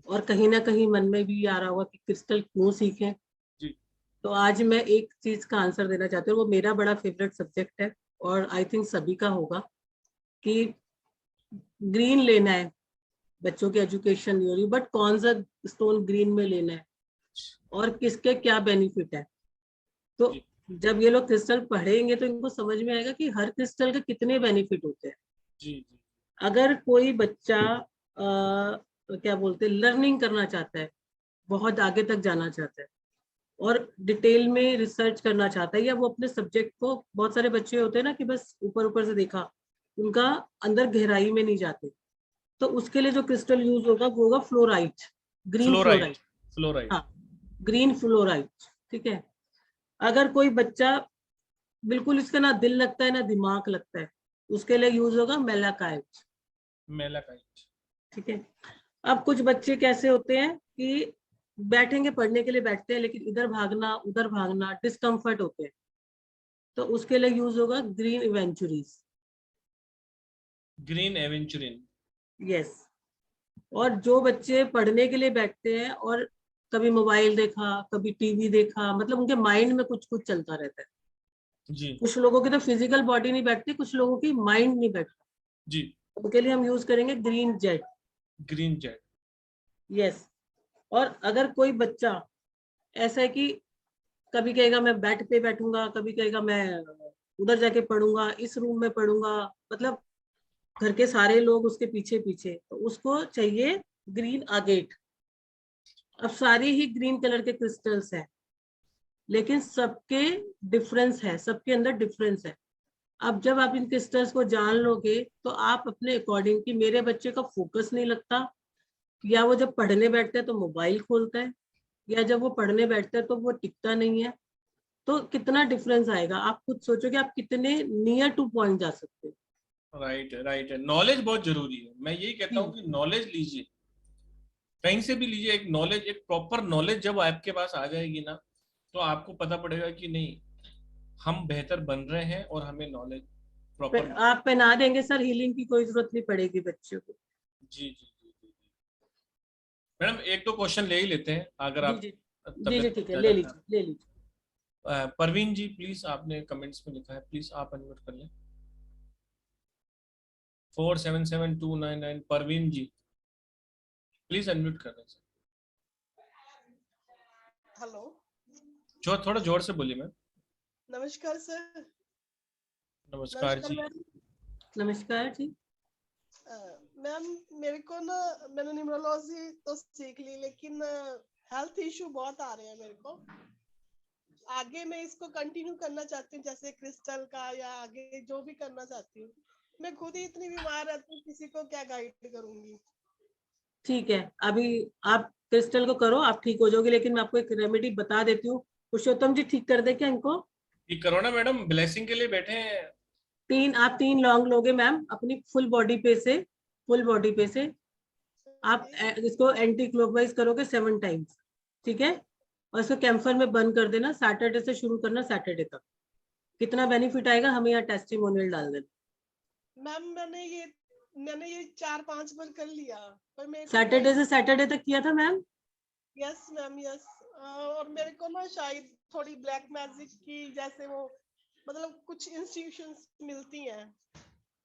और कहीं ना कहीं मन में भी आ रहा होगा कि क्रिस्टल क्यों सीखें जी। तो आज मैं एक चीज का आंसर देना चाहती हूँ, वो मेरा बड़ा फेवरेट सब्जेक्ट है और आई थिंक सभी का होगा, कि ग्रीन लेना है बच्चों की एजुकेशन नहीं हो रही, बट कौन सा स्टोन ग्रीन में लेना है और किसके क्या बेनिफिट है। तो जब ये लोग क्रिस्टल पढ़ेंगे तो इनको समझ में आएगा कि हर क्रिस्टल के कितने बेनिफिट होते हैं। जी। अगर कोई बच्चा क्या बोलते हैं लर्निंग करना चाहता है, बहुत आगे तक जाना चाहता है और डिटेल में रिसर्च करना चाहता है, या वो अपने सब्जेक्ट को, बहुत सारे बच्चे होते हैं ना कि बस ऊपर ऊपर से देखा, उनका अंदर गहराई में नहीं जाते, तो उसके लिए जो क्रिस्टल यूज होगा वो होगा फ्लोराइट, ग्रीन फ्लोराइट। हाँ, ग्रीन फ्लोराइट, ठीक है। अगर कोई बच्चा बिल्कुल इसका ना दिल लगता है ना दिमाग लगता है, उसके लिए यूज होगा मेलाकाइट, ठीक है। अब कुछ बच्चे कैसे होते हैं कि बैठेंगे, पढ़ने के लिए बैठते हैं, लेकिन इधर भागना उधर भागना, डिस्कम्फर्ट होते हैं, तो उसके लिए यूज होगा ग्रीन एवेंचुरीज। यस। और जो बच्चे पढ़ने के लिए बैठते हैं और कभी मोबाइल देखा कभी टीवी देखा, मतलब उनके माइंड में कुछ कुछ चलता रहता है जी। कुछ लोगों की तो फिजिकल बॉडी नहीं बैठती, कुछ लोगों की माइंड नहीं बैठता जी, उनके लिए हम यूज करेंगे ग्रीन जेट। यस। और अगर कोई बच्चा ऐसा है कि कभी कहेगा मैं बेड पे बैठूंगा, कभी कहेगा मैं उधर जाके पढ़ूंगा, इस रूम में पढ़ूंगा, मतलब घर के सारे लोग उसके पीछे पीछे, तो उसको चाहिए ग्रीन आगेट। अब सारी ही ग्रीन कलर के क्रिस्टल्स हैं, लेकिन सबके डिफरेंस है, सबके अंदर डिफरेंस है। अब जब आप इन क्रिस्टल्स को जान लोगे तो आप अपने अकॉर्डिंग कि मेरे बच्चे का फोकस नहीं लगता, या वो जब पढ़ने बैठता है तो मोबाइल खोलता है, या जब वो पढ़ने बैठता है तो वो टिकता नहीं है, तो कितना डिफरेंस आएगा। आप खुद सोचो कि आप कितने नियर टू पॉइंट जा सकते हो। राइट है। नॉलेज बहुत जरूरी है। मैं यही कहता हूँ कि नॉलेज लीजिए, कहीं से भी लीजिए, एक नॉलेज, एक प्रॉपर नॉलेज जब आपके पास आ जाएगी ना, तो आपको पता पड़ेगा कि नहीं हम बेहतर बन रहे हैं और हमें नॉलेज प्रॉपर। आप पहना देंगे सर, हीलिंग की कोई जरूरत नहीं पड़ेगी बच्चों को। जी। मैडम एक दो क्वेश्चन ले ही लेते हैं अगर आप। जी ठीक है, ले लीजिए। परवीन जी प्लीज, आपने कमेंट्स में लिखा है, प्लीज आप अनम्यूट कर लें। 477299 परवीन जी प्लीज अनम्यूट कर लें सर। हेलो, थोड़ा जोर से बोलिए मैम। नमस्कार सर। नमस्कार जी। नमस्कार जी। मैम मेरे को ना, मैंने न्यूमरोलॉजी तो सीख ली, लेकिन हेल्थ इशू बहुत आ रहे हैं मेरे को। आगे मैं इसको कंटिन्यू करना चाहती हूँ, जैसे क्रिस्टल का, या आगे जो भी करना चाहती हूँ। मैं खुद ही इतनी बीमार रहती हूँ, किसी को क्या गाइड करूंगी। ठीक है, अभी आप क्रिस्टल को करो, आप ठीक हो जाओगे, लेकिन मैं आपको एक रेमेडी बता देती हूँ। पुरुषोत्तम जी ठीक कर दे क्या इनको? ठीक करो ना मैडम, ब्लेसिंग के लिए बैठे हैं। आप 3 लौंग लोगे मैम, अपनी फुल बॉडी पे से आप इसको एंटी क्लॉकवाइज करोगे 7 टाइम्स, ठीक है। और इसको कैम्फर में बंद कर देना, सैटरडे से शुरू करना, सैटरडे तक। कितना बेनिफिट आएगा हमें यहाँ टेस्टिमोनियल डाल देना। मैम मैंने ये 4-5 बार कर लिया, पर मेरे को सैटरडे से सैटरडे तक किया था मैम। Yes ma'am, yes. और मेरे को ना शायद थोड़ी ब्लैक मैजिक की, जैसे वो मतलब कुछ इंस्टीट्यूशंस मिलती हैं।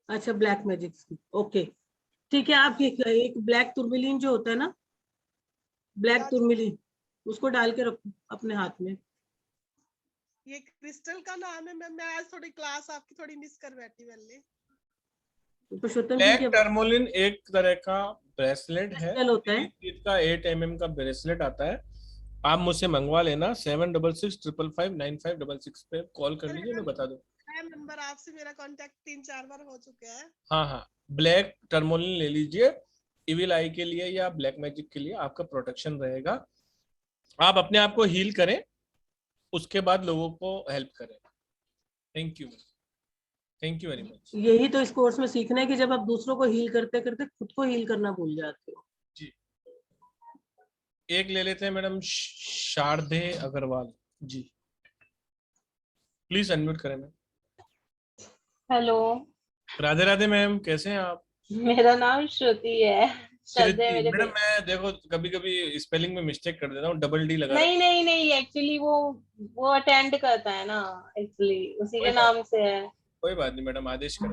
अच्छा, ब्लैक मैजिक की, ओके ठीक है। आप एक ब्लैक तुर्मिलिन जो होता है ना, ब्लैक तुर्मिलिन, उसको डाल के रखो अपने हाथ में। ये क्रिस्टल का नाम है मैम। मैं आज थोड़ी क्लास आपकी थोड़ी मिस कर बैठी वल्ले। ब्लैक टर्मोलिन एक तरह का ब्रेसलेट है, होता है, इसका 8 mm का ब्रेसलेट आता है। आप मुझसे मंगवा लेना, 7665559566 पे कॉल कर लीजिए, मैं बता दूं। नंबर आपसे मेरा कांटेक्ट 3-4 बार हो चुका है। हाँ, ब्लैक टर्मोलिन ले लीजिए, इविल आई के लिए या ब्लैक मैजिक के लिए आपका प्रोटेक्शन रहेगा। आप अपने आप को हील करें, उसके बाद लोगों को हेल्प करें। Thank you. Thank you very much. यही तो इस कोर्स में सीखना है कि जब आप दूसरों को हील करते करते खुद को हील करना भूल जाते हो। जी, एक ले लेते हैं madam Sharade Agarwal ji, please unmute करें ma'am. Hello, Radhe Radhe ma'am, कैसे हैं आप? मेरा नाम श्रुति है। श्रद्धे मेरे मैडम मैं देखो कभी कभी स्पेलिंग में मिस्टेक कर देता हूँ, डबल डी लगा। नहीं नहीं नहीं, एक्चुअली वो अटेंड करता है ना, एक्चुअली उसी के नाम से है। कोई बात नहीं मैडम, आदेश करें।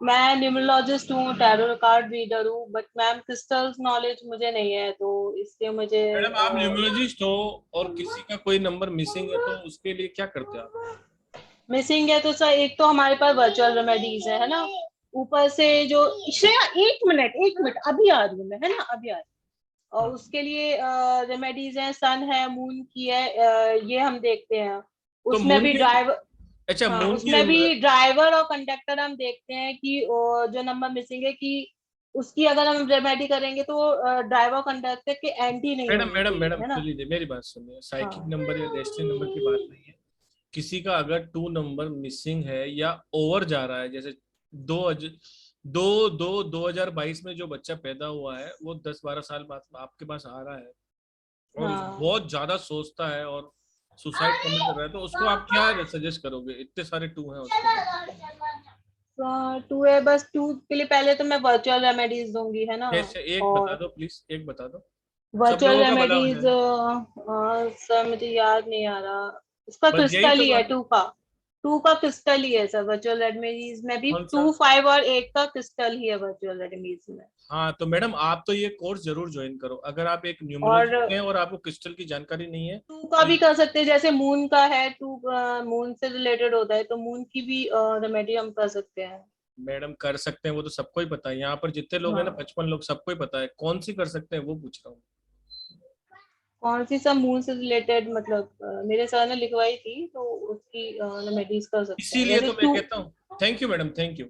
मैं न्यूमरोलॉजिस्ट हूँ, टैरो कार्ड रीडर हूँ, बट मैम क्रिस्टल्स नॉलेज मुझे नहीं है, तो इसलिए मुझे। मैडम आप न्यूमरोलॉजिस्ट हो और किसी का कोई नंबर मिसिंग है तो उसके लिए क्या करते हो आप? मिसिंग है तो सर, एक तो हमारे पास वर्चुअल रेमेडीज है ना, ऊपर से जो श्रेया एक मिनट अभी आ रही हूँ मैं, है ना, अभी आ रही हूँ। और उसके लिए रेमेडीज है, सन है, मून की है, ये हम देखते हैं। उसमें भी ड्राइवर, अच्छा हाँ, मून उसमें भी ड्राइवर और कंडक्टर हम देखते हैं कि जो नंबर मिसिंग है कि उसकी अगर हम रेमेडी करेंगे तो ड्राइवर कंडक्टर के एंटी नहीं मैडम होनी मैडम चाहिए, मैडम है ना। सुनिए, मेरी बात सुनिए, साइकिक हाँ। नंबर या डेस्टिनी नंबर की बात नहीं है। किसी का अगर 2 नंबर मिसिंग है या ओवर जा रहा है, जैसे 2022 में जो बच्चा पैदा हुआ है वो 10-12 साल बाद आपके पास आ रहा है और हाँ। बहुत ज्यादा सोचता है और सुसाइड करने कर रहा है, तो उसको आप क्या सजेस्ट करोगे? इतने सारे 2 हैं उसके। 2 है, बस 2 के लिए पहले तो मैं वर्चुअल रेमेडीज दूंगी, है ना। जैसे एक बता और दो प्लीज, एक बता दो, सब वर्चुअल लोगों का भला हो रेमेडीज जाए। सर मुझे याद नहीं आ रहा, उसका बस यही क्रिस्टल तो ही है, बात। 2 का क्रिस्टल ही है सर वर्चुअल रेमेडीज में भी। कौन 2, सा? 5 और 8 का क्रिस्टल ही है वर्चुअल रेमेडीज में। हाँ तो मैडम आप तो ये कोर्स जरूर ज्वाइन करो, अगर आप एक और न्यूमरोलॉजिस्ट हैं और आपको क्रिस्टल की जानकारी नहीं है। 2 का भी कर सकते हैं, जैसे मून का है, 2 मून से रिलेटेड होता है, तो मून की भी रेमेडी हम कर सकते हैं। मैडम कर सकते हैं, वो तो सबको ही पता है, यहाँ पर जितने लोग हैं ना हाँ। 55 लोग, सबको ही पता है। कौन सी कर सकते हैं वो पूछ रहा हूँ। कौन सी सब मून से रिलेटेड, मतलब मेरे सर ने लिखवाई थी, तो उसकी रेमेडीज कर सकते हैं, इसीलिए जैसे तो मैं कहता हूँ, thank you madam, thank you.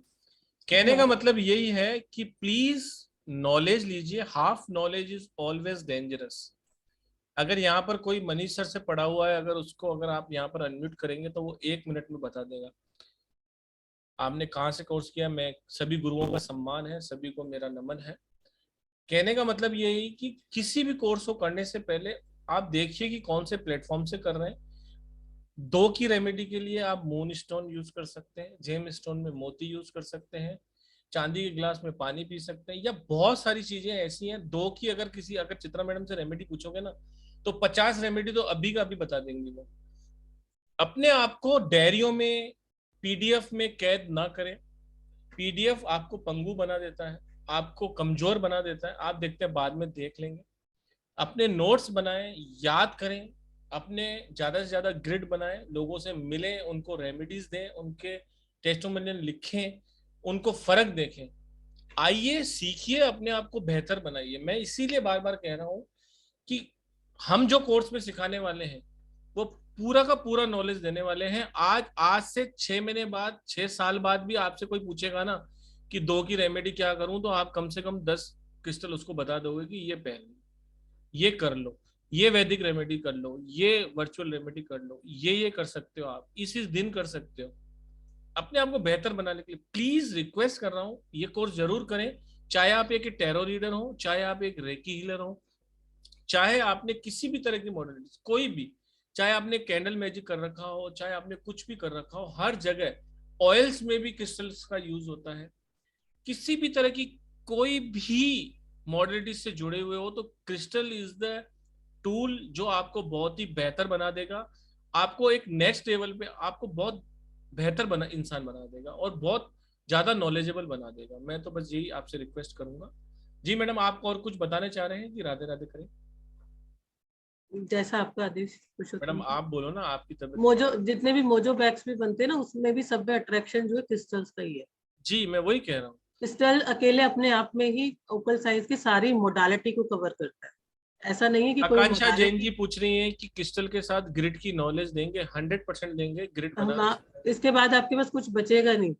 कहने का मतलब यही है कि प्लीज नॉलेज लीजिए, half knowledge is always dangerous. अगर यहाँ पर कोई मनीष सर से पढ़ा हुआ है, अगर उसको अगर आप यहाँ पर अनम्यूट करेंगे तो वो 1 मिनट में बता देगा आपने कहाँ से कोर्स किया। मैं सभी गुरुओं का सम्मान है, सभी को मेरा नमन है। कहने का मतलब यही कि किसी भी कोर्स को करने से पहले आप देखिए कि कौन से प्लेटफॉर्म से कर रहे हैं। 2 की रेमेडी के लिए आप मून स्टोन यूज कर सकते हैं, जेम स्टोन में मोती यूज कर सकते हैं, चांदी के ग्लास में पानी पी सकते हैं, या बहुत सारी चीजें ऐसी हैं। 2 की अगर चित्रा मैडम से रेमेडी पूछोगे ना तो 50 रेमेडी तो अभी का अभी बता देंगी वो। अपने आप को डायरियों में, पीडीएफ में कैद ना करें। पीडीएफ आपको पंगु बना देता है, आपको कमजोर बना देता है। आप देखते हैं बाद में देख लेंगे। अपने नोट्स बनाएं, याद करें, अपने ज्यादा से ज्यादा ग्रिड बनाएं, लोगों से मिलें, उनको रेमेडीज दें, उनके टेस्टिमोनियल लिखें, उनको फर्क देखें। आइए सीखिए, अपने आप को बेहतर बनाइए। मैं इसीलिए बार बार कह रहा हूं कि हम जो कोर्स में सिखाने वाले हैं वो पूरा का पूरा नॉलेज देने वाले हैं। आज से 6 महीने बाद, 6 साल बाद भी आपसे कोई पूछेगा ना कि 2 की रेमेडी क्या करूं, तो आप कम से कम 10 क्रिस्टल उसको बता दोगे कि ये पहन लो, ये कर लो, ये वैदिक रेमेडी कर लो, ये वर्चुअल रेमेडी कर लो, ये कर सकते हो, आप इस दिन कर सकते हो। अपने आप को बेहतर बनाने के लिए प्लीज रिक्वेस्ट कर रहा हूं, ये कोर्स जरूर करें। चाहे आप एक टैरो रीडर हो, चाहे आप एक रेकी हीलर हो, चाहे आपने किसी भी तरह की मॉडलिटी, कोई भी, चाहे आपने कैंडल मैजिक कर रखा हो, चाहे आपने कुछ भी कर रखा हो, हर जगह ऑयल्स में भी क्रिस्टल्स का यूज होता है। किसी भी तरह की कोई भी मॉडलिटी से जुड़े हुए हो तो क्रिस्टल इज द टूल जो आपको बहुत ही बेहतर बना देगा, आपको एक नेक्स्ट लेवल पे, आपको बहुत बेहतर इंसान बना देगा और बहुत ज्यादा नॉलेजेबल बना देगा। मैं तो बस यही आपसे रिक्वेस्ट करूंगा। जी मैडम, आप और कुछ बताने चाह रहे हैं कि राधे राधे करें? जैसा आपका आदेश। मैडम आप बोलो ना, आपकी तबीयत। मोजो, जितने भी मोजो बैग्स भी बनते हैं ना, उसमें भी सब में अट्रैक्शन जो है क्रिस्टल्स का ही है। जी मैं वही कह रहा हूँ। क्रिस्टल अकेले अपने आप में ही ओकल साइंस की सारी मोडालिटी को कवर करता है। ऐसा नहीं है कि कोई आकांक्षा जैन जी पूछ रही हैं कि क्रिस्टल के साथ ग्रिड की नॉलेज देंगे? 100% देंगे। ग्रिड बना, इसके बाद आपके पास कुछ बचेगा नहीं।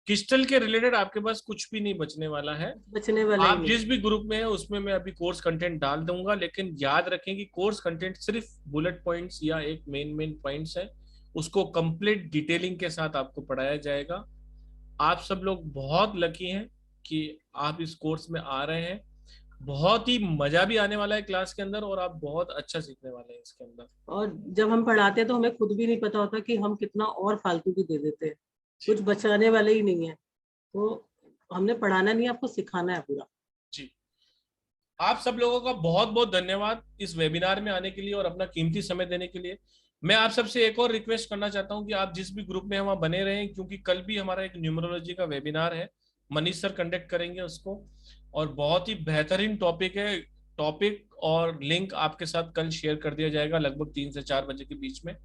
क्रिस्टल के रिलेटेड आपके पास कुछ भी नहीं बचने वाला है। बचने वाला आप जिस भी ग्रुप में है उसमें मैं अभी कोर्स कंटेंट डाल दूंगा, लेकिन याद रखें कि कोर्स कंटेंट सिर्फ बुलेट पॉइंट्स या एक मेन पॉइंट्स है। उसको कंप्लीट डिटेलिंग के साथ आपको पढ़ाया जाएगा। आप सब लोग बहुत लकी हैं कि आप इस कोर्स में आ रहे हैं। बहुत ही मजा भी आने वाला है क्लास के अंदर और आप बहुत अच्छा सीखने वाले हैं इसके अंदर। और जब हम पढ़ाते हैं तो हमें खुद भी नहीं पता होता कि हम कितना और फालतू भी दे देते हैं, कुछ बचाने वाले ही नहीं है। तो हमने पढ़ाना नहीं, आपको सिखाना है पूरा। जी, आप सब लोगों का बहुत बहुत धन्यवाद इस वेबिनार में आने के लिए और अपना कीमती समय देने के लिए। मैं आप सबसे एक और रिक्वेस्ट करना चाहता हूं कि आप जिस भी ग्रुप में वहां बने रहें, क्योंकि कल भी हमारा एक न्यूमरोलॉजी का वेबिनार है, मनीष सर कंडक्ट करेंगे उसको, और बहुत ही बेहतरीन टॉपिक है। टॉपिक और लिंक आपके साथ कल शेयर कर दिया जाएगा लगभग 3 से 4 बजे के बीच में।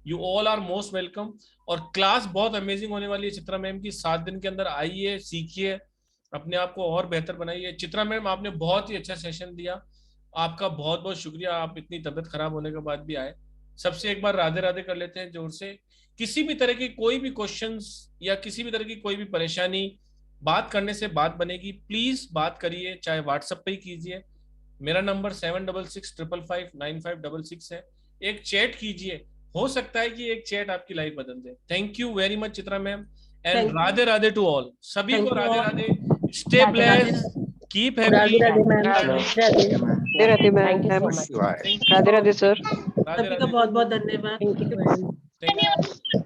You all are most welcome. और क्लास बहुत अमेजिंग होने वाली है चित्रा मैम की। 7 दिन के अंदर आइए, सीखिए, अपने आप को और बेहतर बनाइए। चित्रा मैम, आपने बहुत ही अच्छा सेशन दिया, आपका बहुत बहुत शुक्रिया। आप इतनी तबीयत खराब होने के बाद भी आए। सबसे एक बार राधे राधे कर लेते हैं जोर से। किसी भी तरह की कोई भी क्वेश्चंस या किसी भी तरह की कोई भी परेशानी, बात करने से बात बनेगी। प्लीज बात करिए, चाहे व्हाट्सएप पे ही कीजिए। मेरा नंबर 7665559566 है। एक चैट कीजिए, हो सकता है कि एक चैट आपकी लाइफ बदल दे। Thank you very much Chitra ma'am, and Radhe Radhe to all. सभी को Radhe Radhe. Stay blessed, keep happy. Radhe Radhe ma'am, Radhe Radhe sir, सभी का बहुत बहुत धन्यवाद। Thank you.